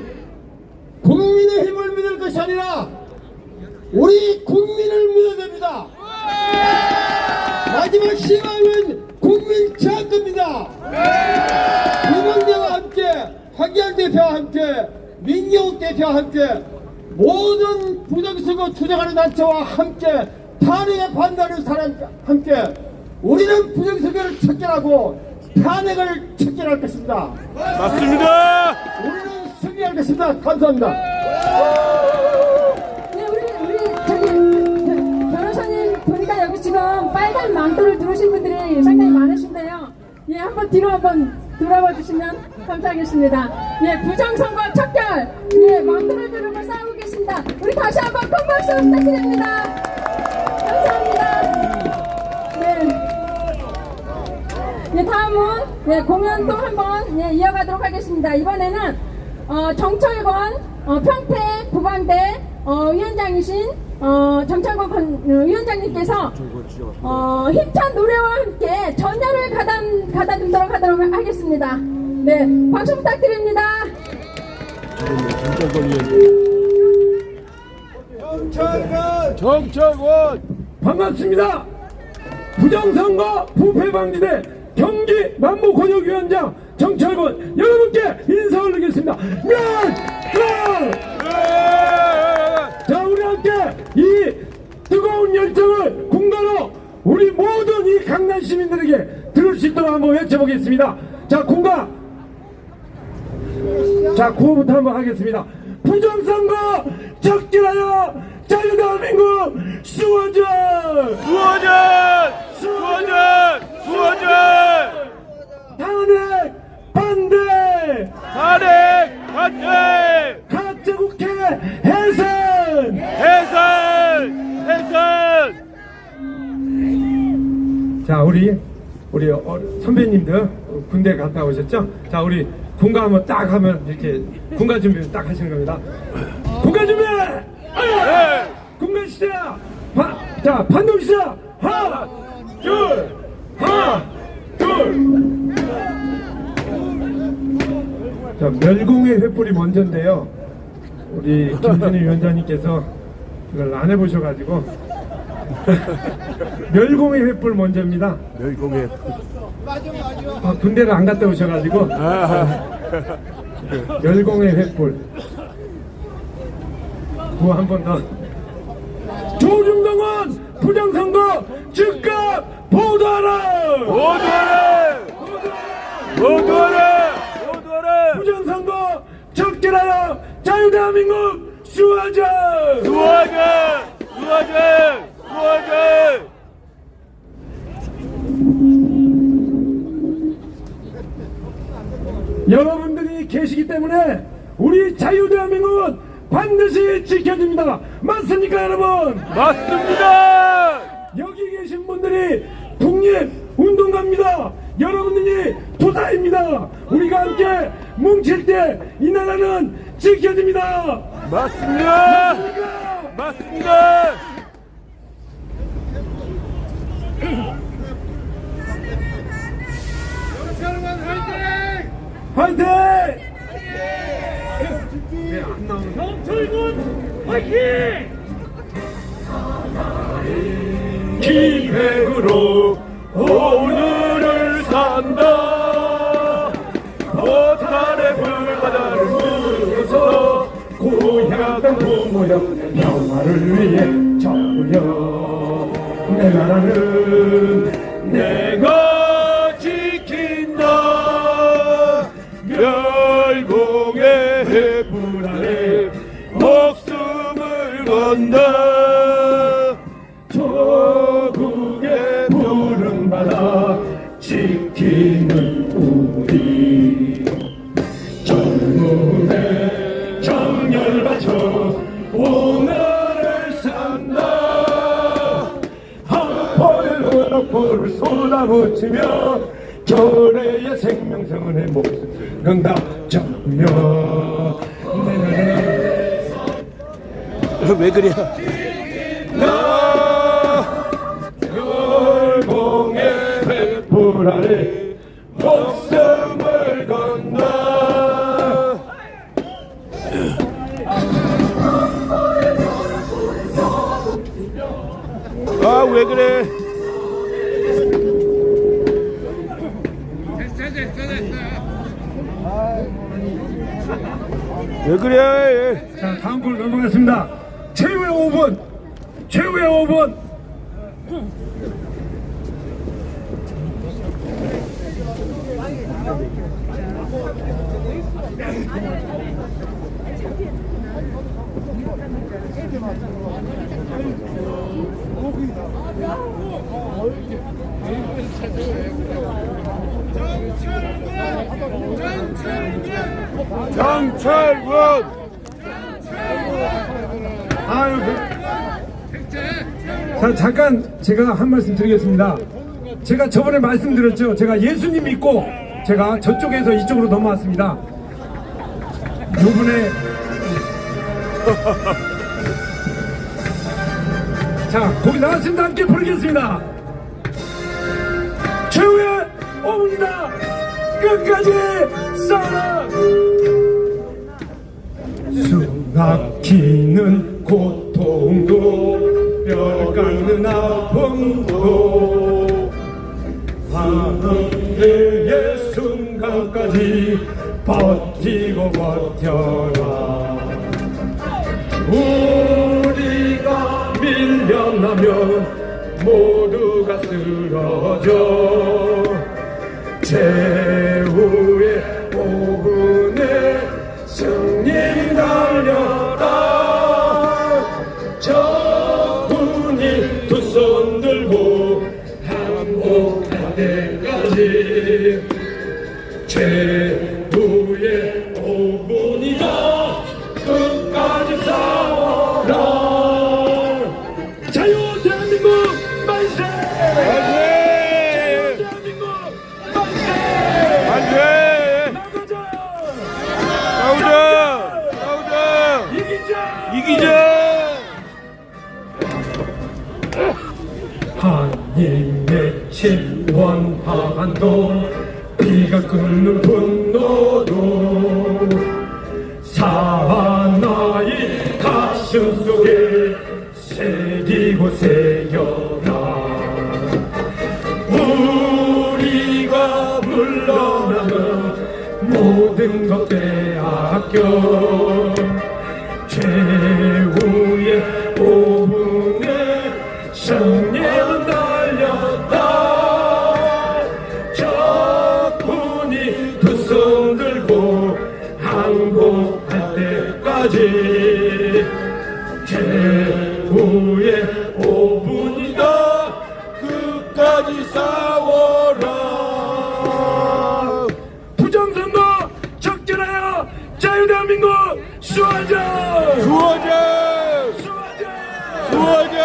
국민의힘을 믿을 것이 아니라 우리 국민을 믿어야 됩니다. 마지막 희망은 국민 제안입니다. 이명대와 함께, 황교안 대표와 함께, 민경욱 대표와 함께 모든 부정선거 주장하는 단체와 함께 탄핵에 반대하는 사람과 함께 우리는 부정선거를 척결하고 탄핵을 척결할 것입니다. 맞습니다. 우리는 승리할 것입니다. 감사합니다. 네, 우리 저기 변호사님 보니까 여기 지금 빨간 망토를 두르신 분들이 상당히 많으신데요. 예, 한번 뒤로 한번 돌아봐 주시면 감사하겠습니다. 예, 부정선거 척결. 예, 망토를 두르고 싸우고 계십니다. 우리 다시 한번 큰 박수 부탁드립니다. 감사합니다. 네. 예, 다음은 예, 공연 또 한번 예, 이어가도록 하겠습니다. 이번에는 정철권 평택 구광대 위원장이신 정철권 위원장님께서 힘찬 노래와 함께 전열을 가다듬도록 하도록 하겠습니다. 네, 박수 부탁드립니다. 정철권 반갑습니다. 부정선거 부패방지대 경기 만보권역위원장 정철권 여러분께 인사 올리겠습니다. 자, 우리 함께 이 뜨거운 열정을 군가로 우리 모든 이 강남 시민들에게 들을 수 있도록 한번 외쳐보겠습니다. 자, 군가. 자, 구호부터 한번 하겠습니다. 부정선거 적절하여 자유대한민국 수호전! 수호전! 수호전! 수호전! 탄핵 반대! 탄핵 반대! 가짜국회 해산! 해산! 해산! 자, 우리 선배님들 군대 갔다 오셨죠? 자, 우리 군가 한번 딱 하면 이렇게 군가 준비 딱 하시는 겁니다. 군가 준비! 네. 군가 시작! 자, 반동 시작! 하나, 둘! 하나, 둘! 자, 멸공의 횃불이 먼저인데요. 우리 김준희 위원장님께서 그걸 안 해보셔가지고 멸공의 횃불 먼저입니다. 멸공의 군대를 안 갔다 오셔가지고 멸공의 횃불 구호 한 번 더. 조중동은 부정선거 즉각 보도하라! 보도하라! 보도하라! 보도하라! 부정선거 적절하여 자유대한민국 수호하자! 수호하자! 수호하자! 수호하자! 여러분들이 계시기 때문에 우리 자유대한민국은 반드시 지켜집니다. 맞습니까, 여러분? 맞습니다! 여기 계신 분들이 독립운동가입니다. 여러분들이 도사입니다. 우리가 함께 뭉칠 때 이 나라는 지켜집니다. 맞습니다! 맞습니다! 화이팅! 왜안 나오는 정철군 화이팅! 기획으로 오늘을 산다. 포탄의 불바다를 누르서 고향 부모여 평화를 위해 전부여 내 나라는 내가 지킨다. 멸공의 횃불 아래 목숨을 건다. 조국의 푸른 바다 지키는 우리 젊음의 정열 바쳐 오늘을 산다. 한포의 헌옥포를 쏟아붙이며 결의의 생명성은의 목숨 건다. 정며 왜 그래? 멸공의 횃불 아래 그래? 왜 그래? 자, 다음 걸 넘어가겠습니다. 최후의 5분, 최후의 5분. 정철군. 아유, 자, 잠깐 제가 한 말씀 드리겠습니다. 제가 저번에 말씀드렸죠. 제가 예수님 믿고 제가 저쪽에서 이쪽으로 넘어왔습니다. 요번에 자, 거기 나왔습니다. 함께 부르겠습니다. 최후의 5분이다. 끝까지 싸워라. 숨막히는 고통도 뼈를 깎는 아픔도 화해의 순간까지 버티고 버텨라. 우리가 밀려나면 모두가 쓰러져. 최후의 5분에 승리를 달려라. 적군이 두 손 들고 항복할 때까지 최후의 5분이다. 끝까지 싸워라. 자유 대한민국 만세! 자유 대한민국 만세! 안돼. 나가자! 싸우자. 이기자! 이기자. 하나님의 진원한도 비가 끓는 분노도 사나이 가슴 속에 새기고 새겨라. 우리가 물러나면 모든 것 빼앗겨. 최후의 5분에 승리는 달렸다. 적군이 두 손 들고 항복할 때까지 최후의 5분이다. 끝까지 싸워라. 부정선거 적절하여 자유대한민국 수호하자. 수호자. 수호하자. 수호자.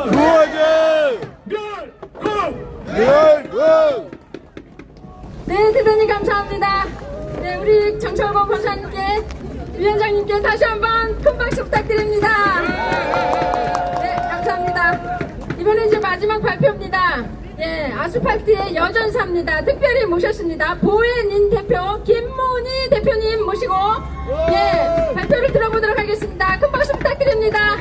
수호하자. 수호자. 멸공. 멸공. 네, 대단히 감사합니다. 네, 우리 정철권 권사님께, 위원장님께 다시 한번 큰 박수 부탁드립니다. 네, 감사합니다. 이번에 이제 마지막 발표입니다. 예, 아스팔트의 여전사입니다. 특별히 모셨습니다. 보혜닌 대표, 김문희 대표님 모시고, 예, 발표를 들어보도록 하겠습니다. 큰 박수 부탁드립니다.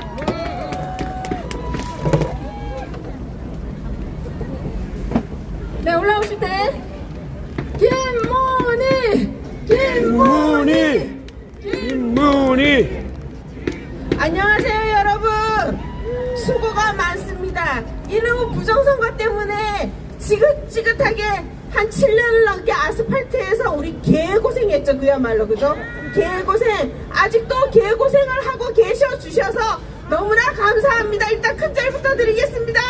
네, 올라오실 때, 김문희. 안녕하세요, 여러분. 수고가 많습니다. 이놈의 부정선거 때문에 지긋지긋하게 한 7년을 넘게 아스팔트에서 우리 개고생했죠. 그야말로, 그죠? 개고생. 아직도 개고생을 하고 계셔 주셔서 너무나 감사합니다. 일단 큰 절부터 드리겠습니다.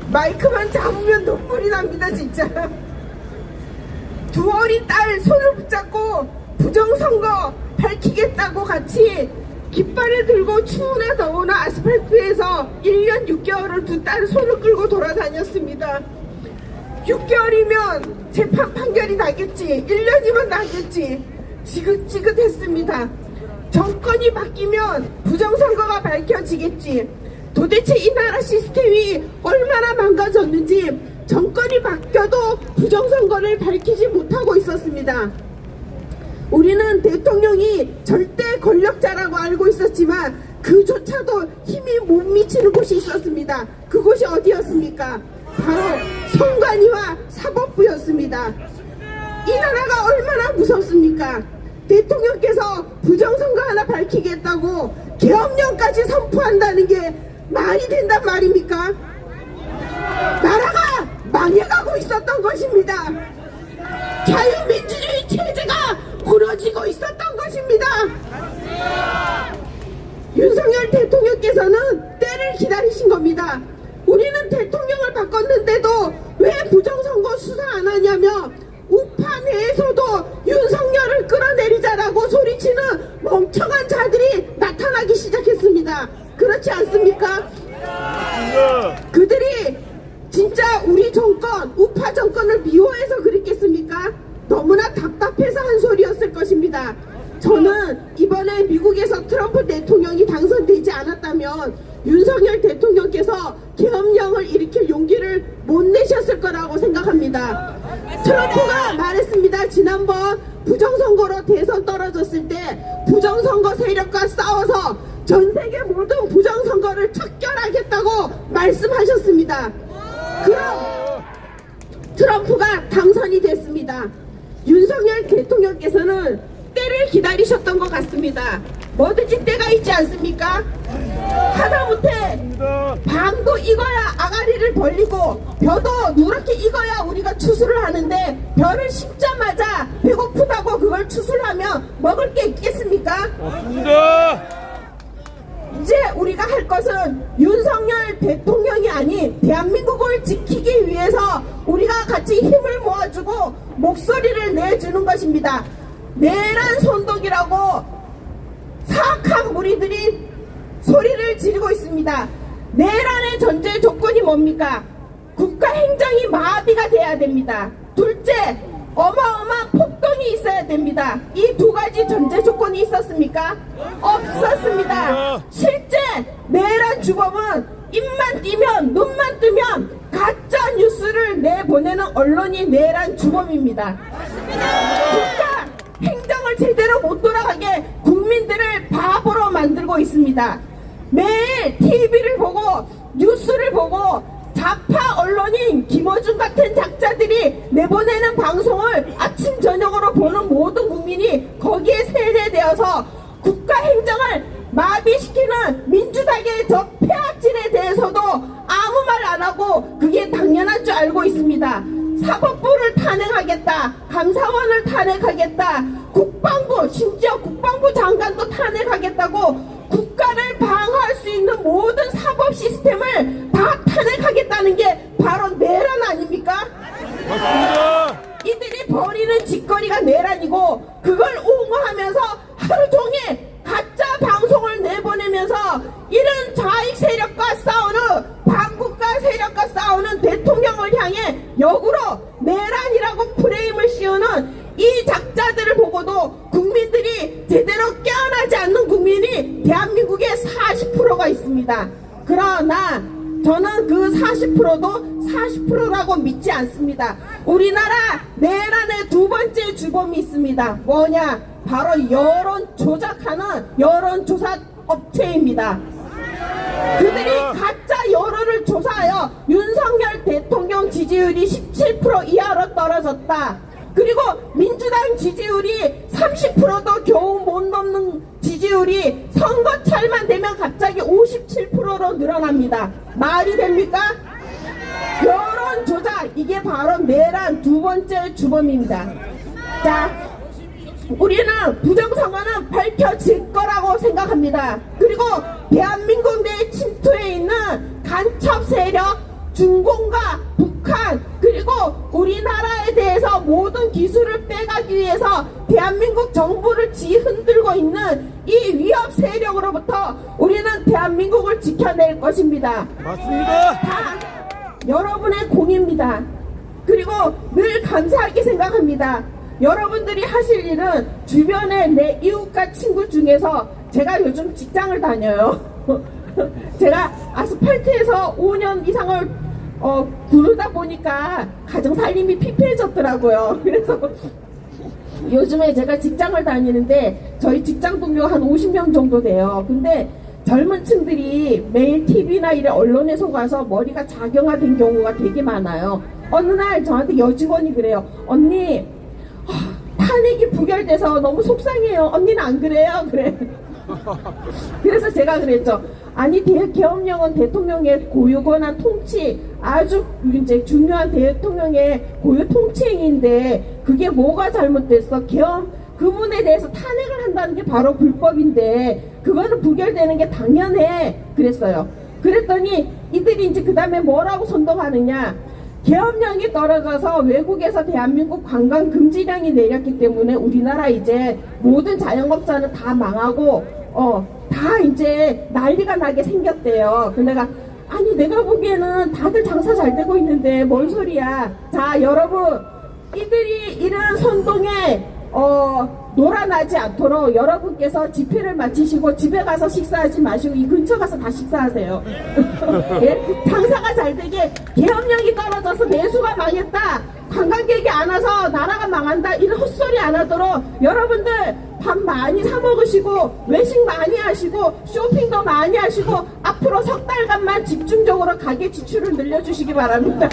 마이크만 잡으면 눈물이 납니다, 진짜. 두 어린 딸 손을 붙잡고 부정선거 밝히겠다고 같이 깃발을 들고 추우나 더우나 아스팔트에서 1년 6개월을 두 딸 손을 끌고 돌아다녔습니다. 6개월이면 재판 판결이 나겠지, 1년이면 나겠지. 지긋지긋했습니다. 정권이 바뀌면 부정선거가 밝혀지겠지. 도대체 이 나라 시스템이 얼마나 망가졌는지 정권이 바뀌어도 부정선거를 밝히지 못하고 있었습니다. 우리는 대통령이 절대 권력자라고 알고 있었지만 그조차도 힘이 못 미치는 곳이 있었습니다. 그곳이 어디였습니까? 바로 선관위와 사법부였습니다. 이 나라가 얼마나 무섭습니까? 대통령께서 부정선거 하나 밝히겠다고 계엄령까지 선포한다는 게 말이 된단 말입니까? 나라가 망해가고 있었던 것입니다. 자유민주주의 체제가 무너지고 있었던 것입니다. 윤석열 대통령께서는 때를 기다리신 겁니다. 우리는 대통령을 바꿨는데도 왜 부정선거 수사 안 하냐며 우파 내에서도 윤석열을 끌어내리자라고 소리치는 멍청한 자들이 나타나기 시작했습니다. 그렇지 않습니까? 그들이 진짜 우리 정권, 우파 정권을 미워해서 그랬겠습니까? 너무나 답답해서 한 소리였을 것입니다. 저는 이번에 미국에서 트럼프 대통령이 당선되지 않았다면 윤석열 대통령께서 계엄령을 일으킬 용기를 못 내셨을 거라고 생각합니다. 트럼프가 말했습니다. 지난번 부정선거로 대선 떨어졌을 때 부정선거 세력과 싸워서 전 세계 모든 부정선거를 척결하겠다고 말씀하셨습니다. 그럼 트럼프가 당선이 됐습니다. 윤석열 대통령께서는 때를 기다리셨던 것 같습니다. 뭐든지 때가 있지 않습니까? 하다못해 밤도 익어야 아가리를 벌리고 벼도 누렇게 익어야 우리가 추수를 하는데 벼를 심자마자 배고프다고 그걸 추수하면 먹을 게 있겠습니까? 이제 우리가 할 것은 윤석열 대통령이 아닌 대한민국을 지키기 위해서 우리가 같이 힘을 모아주고 목소리를 내주는 것입니다. 내란 선동이라고 사악한 무리들이 소리를 지르고 있습니다. 내란의 전제 조건이 뭡니까? 국가 행정이 마비가 돼야 됩니다. 둘째, 어마어마한 폭동이 있어야 됩니다. 이 두 가지 전제 조건이 있었습니까? 없었습니다. 실제 내란 주범은 입만 띄면 눈만 뜨면 가짜 뉴스를 내보내는 언론이 내란 주범입니다. 국가 행정을 제대로 못 돌아가게 국민들을 바보로 만들고 있습니다. 매일 TV를 보고 뉴스를 보고 좌파 언론인 김어준 같은 작자들이 내보내는 방송을 아침 저녁으로 보는 모든 국민이 거기에 세뇌되어서 국가 행정을 마비시키는 민주당의 저 폐악질에 대해서도 아무 말 안 하고 그게 당연한 줄 알고 있습니다. 사법부를 탄핵하겠다, 감사원을 탄핵하겠다, 국방부, 심지어 국방부 장관도 탄핵하겠다고 국가를 방어할 수 있는 모든 사법 시스템을 다 탄핵하겠다는 게 바로 내란 아닙니까? 맞습니다. 이들이 벌이는 짓거리가 내란이고 그걸 옹호하면서 하루 종일 가짜 방송을 내보내면서 이런 좌익 세력과 싸우는 반국가 세력과 싸우는 대통령을 향해 역으로 내란이라고 프레임을 씌우는 이 작자들을 보고도 국민들이 제대로 깨어나지 않는 국민이 대한민국에 40%가 있습니다. 그러나 저는 그 40%도 40%라고 믿지 않습니다. 우리나라 내란의 두 번째 주범이 있습니다. 뭐냐? 바로 여론 조작하는 여론조사 업체입니다. 그들이 가짜 여론을 조사하여 윤석열 대통령 지지율이 17% 이하로 떨어졌다. 그리고 민주당 지지율이 30%도 겨우 못 넘는 지지율이 선거철만 되면 갑자기 57%로 늘어납니다. 말이 됩니까? 여론 조작, 이게 바로 내란 두 번째 주범입니다. 자, 우리는 부정선거는 밝혀질 거라고 생각합니다. 그리고 대한민국 내에 침투해 있는 간첩 세력, 중공과 북한, 그리고 우리나라에 대해서 모든 기술을 빼가기 위해서 대한민국 정부를 흔들고 있는 이 위협 세력으로부터 우리는 대한민국을 지켜낼 것입니다. 맞습니다. 다 여러분의 공입니다. 그리고 늘 감사하게 생각합니다. 여러분들이 하실 일은 주변에 내 이웃과 친구 중에서 제가 요즘 직장을 다녀요. 제가 아스팔트에서 5년 이상을 구르다 보니까 가정 살림이 피폐해졌더라고요. 그래서 요즘에 제가 직장을 다니는데 저희 직장 동료가 한 50명 정도 돼요. 근데 젊은 층들이 매일 TV나 이런 언론에 속아서 머리가 작용화된 경우가 되게 많아요. 어느 날 저한테 여직원이 그래요. 언니, 탄핵이 부결돼서 너무 속상해요. 언니는 안 그래요? 그래. 그래서 제가 그랬죠. 아니, 계엄령은 대통령의 고유 권한 통치, 아주 이제 중요한 대통령의 고유 통치행위인데 그게 뭐가 잘못됐어? 그 문에 대해서 탄핵을 한다는 게 바로 불법인데 그거는 부결되는 게 당연해. 그랬어요. 그랬더니 이들이 이제 그 다음에 뭐라고 선동하느냐. 계엄령이 떨어져서 외국에서 대한민국 관광 금지령이 내렸기 때문에 우리나라 이제 모든 자영업자는 다 망하고 다 이제 난리가 나게 생겼대요. 그래서 내가 아니 내가 보기에는 다들 장사 잘 되고 있는데 뭔 소리야. 자 여러분 이들이 이런 선동에 놀아나지 않도록 여러분께서 집회를 마치시고 집에 가서 식사하지 마시고 이 근처 가서 다 식사하세요. 예? 장사가 잘 되게 계엄령이 떨어져서 내수가 망했다. 관광객이 안 와서 나라가 망한다. 이런 헛소리 안 하도록 여러분들 밥 많이 사 먹으시고 외식 많이 하시고 쇼핑도 많이 하시고 앞으로 석 달간만 집중적으로 가계 지출을 늘려주시기 바랍니다.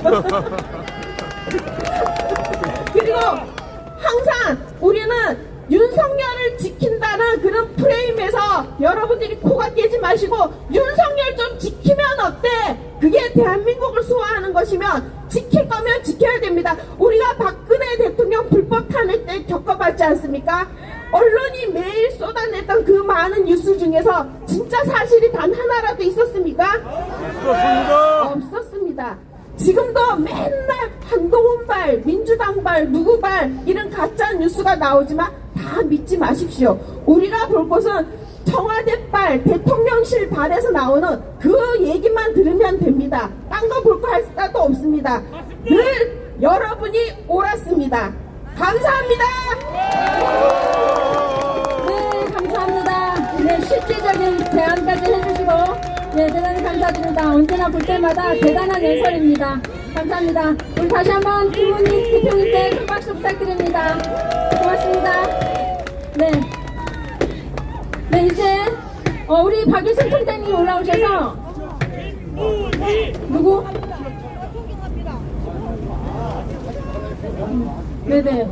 그리고 항상 우리는 윤석열을 지킨다는 그런 프레임에서 여러분들이 코가 깨지 마시고 윤석열 좀 지키면 어때? 그게 대한민국을 수호하는 것이면 지킬 거면 지켜야 됩니다. 우리가 박근혜 대통령 불법 탄핵 때 겪어봤지 않습니까? 언론이 매일 쏟아냈던 그 많은 뉴스 중에서 진짜 사실이 단 하나라도 있었습니까? 없었습니다. 지금도 맨날 한동훈발, 민주당발, 누구발 이런 가짜 뉴스가 나오지만 다 믿지 마십시오. 우리가 볼 것은 청와대발, 대통령실 발에서 나오는 그 얘기만 들으면 됩니다. 딴 거 볼 거 할 수도 없습니다. 늘 여러분이 옳았습니다. 감사합니다. 네, 감사합니다. 네, 실질적인 제안까지 해주시고, 네, 대단히 감사드립니다. 언제나 볼 때마다 대단한 연설입니다. 감사합니다. 우리 다시 한번 김문희 대표님께 큰 박수 부탁드립니다. 고맙습니다. 네. 네, 이제, 우리 박일순 총장님이 올라오셔서, 누구? 네네.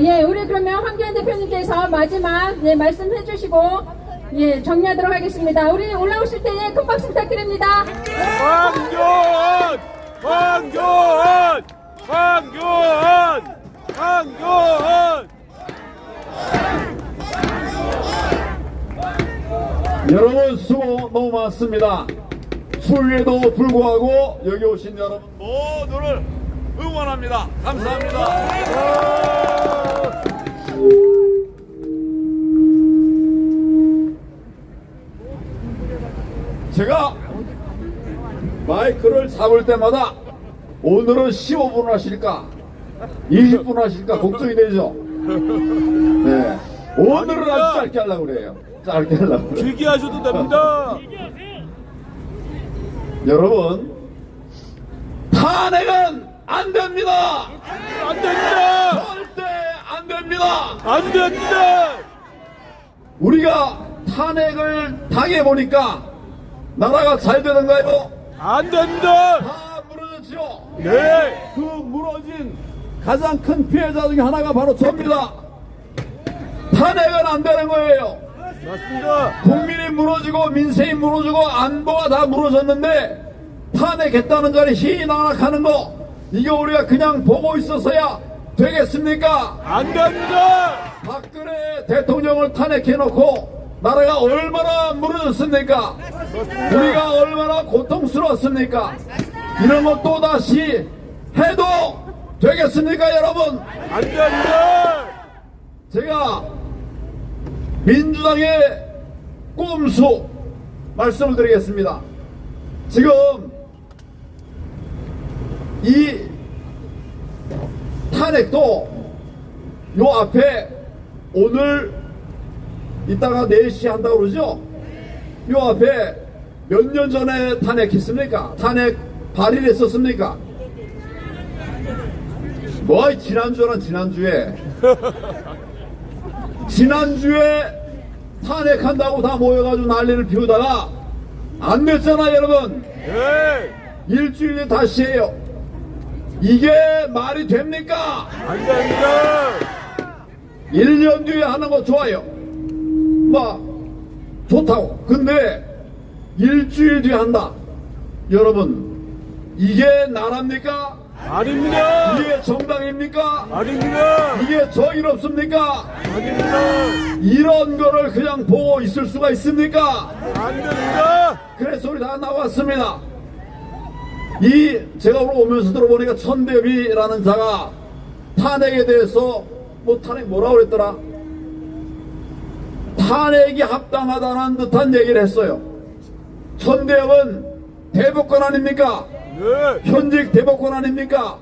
예, 우리 그러면 황교안 대표님께서 마지막 말씀해 주시고 정리하도록 하겠습니다. 우리 올라오실 때에 큰 박수 부탁드립니다. 황교안! 황교안! 황교안! 황교안! 여러분 수고 너무 많습니다. 추위에도 불구하고 여기 오신 여러분 모두를 응원합니다. 감사합니다. 제가 마이크를 잡을 때마다 오늘은 15분 하실까 20분 하실까 걱정이 되죠. 네. 오늘은 아주 짧게 하려고 그래요. 짧게 하려고 그래요. 길게 하셔도 됩니다. 여러분 탄핵은 안 됩니다. 안 됩니다. 절대 안 됩니다. 안 됩니다. 우리가 탄핵을 당해보니까 나라가 잘 되는가요? 안 됩니다. 다 무너졌죠. 네. 그 무너진 가장 큰 피해자 중에 하나가 바로 저입니다. 탄핵은 안 되는 거예요. 맞습니다. 국민이 무너지고 민생이 무너지고 안보가 다 무너졌는데 탄핵했다는 자리 희낙하는 거 이거 우리가 그냥 보고 있어서야 되겠습니까? 안 됩니다. 박근혜 대통령을 탄핵해놓고 나라가 얼마나 무너졌습니까? 우리가 얼마나 고통스러웠습니까? 이런 것 또다시 해도 되겠습니까 여러분? 안 됩니다. 제가 민주당의 꼼수 말씀을 드리겠습니다. 지금 이 탄핵도 요 앞에 오늘 이따가 4시 한다고 그러죠? 요 앞에 몇 년 전에 탄핵했습니까? 탄핵 발의를 했었습니까? 뭐 지난주는 지난주에 탄핵한다고 다 모여가지고 난리를 피우다가 안 됐잖아 여러분. 네. 일주일에 다시 해요. 이게 말이 됩니까? 안 됩니다. 1년 뒤에 하는 거 좋아요. 좋다고. 근데 일주일 뒤에 한다. 여러분, 이게 나라입니까? 아닙니다. 이게 정당입니까? 아닙니다. 이게 정의롭습니까? 아닙니다. 이런 거를 그냥 보고 있을 수가 있습니까? 안 됩니다. 그래서 우리 다 나왔습니다. 제가 오늘 오면서 들어보니까 천대엽이라는 자가 탄핵에 대해서 탄핵 뭐라고 그랬더라? 탄핵이 합당하다는 듯한 얘기를 했어요. 천대엽은 대법관 아닙니까? 네. 현직 대법관 아닙니까?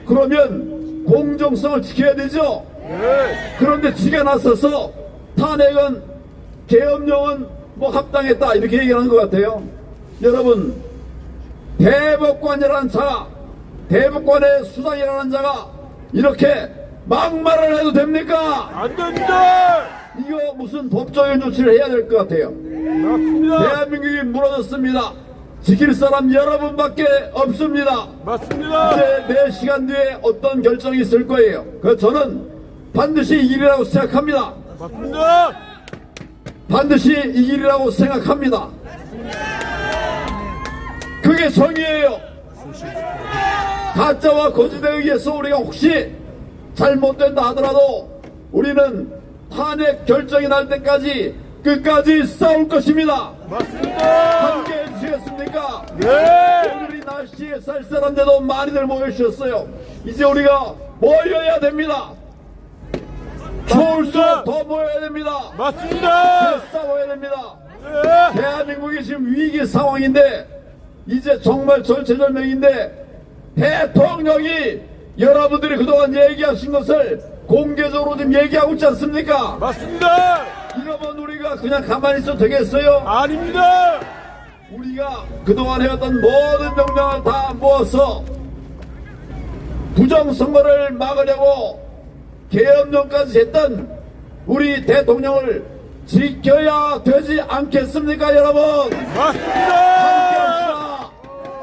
그러면 공정성을 지켜야 되죠? 네. 그런데 지가 나서서 탄핵은 계엄령은 합당했다 이렇게 얘기하는 것 같아요. 여러분, 대법관이라는 자가, 대법관의 수장이라는 자가 이렇게 막말을 해도 됩니까? 안 됩니다. 이거 무슨 법적인 조치를 해야 될 것 같아요. 맞습니다. 대한민국이 무너졌습니다. 지킬 사람 여러분밖에 없습니다. 맞습니다. 이제 4시간 뒤에 어떤 결정이 있을 거예요. 그래서 저는 반드시 이 길이라고 생각합니다. 맞습니다. 반드시 이 길이라고 생각합니다. 그게 정의예요. 가짜와 거짓에 의해서 우리가 혹시 잘못된다 하더라도 우리는 탄핵 결정이 날 때까지 끝까지 싸울 것입니다. 맞습니다. 함께 해주시겠습니까? 네. 오늘이 날씨에 쌀쌀한데도 많이들 모여주셨어요. 이제 우리가 모여야 됩니다. 추울수록 더 모여야 됩니다. 맞습니다. 싸워야 됩니다. 네. 대한민국이 지금 위기 상황인데 이제 정말 절체절명인데 대통령이 여러분들이 그동안 얘기하신 것을 공개적으로 지금 얘기하고 있지 않습니까? 맞습니다. 이러면 우리가 그냥 가만히 있어도 되겠어요? 아닙니다. 우리가 그동안 해왔던 모든 명령을 다 모아서 부정선거를 막으려고 계엄령까지 했던 우리 대통령을 지켜야 되지 않겠습니까 여러분? 맞습니다. 함께합시다.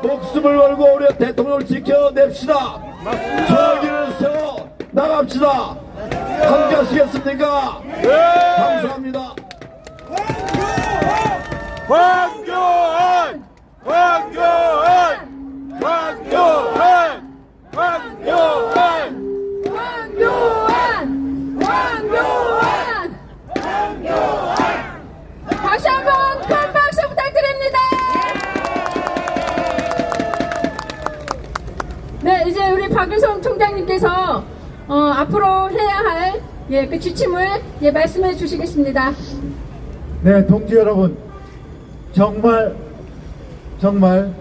목숨을 걸고 우리 대통령을 지켜냅시다. 맞습니다. 저기를 세워 나갑시다. 함께 하시겠습니까? 네. 감사합니다. 황교안! 황교안! 황교안! 황교안! 황교안! 황교안! 다시 한번 큰 박수 부탁드립니다. 네, 이제 우리 박윤성 총장님께서 앞으로 해야 할 그 지침을 말씀해 주시겠습니다. 네, 동지 여러분, 정말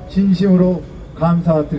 진심으로 감사드립니다.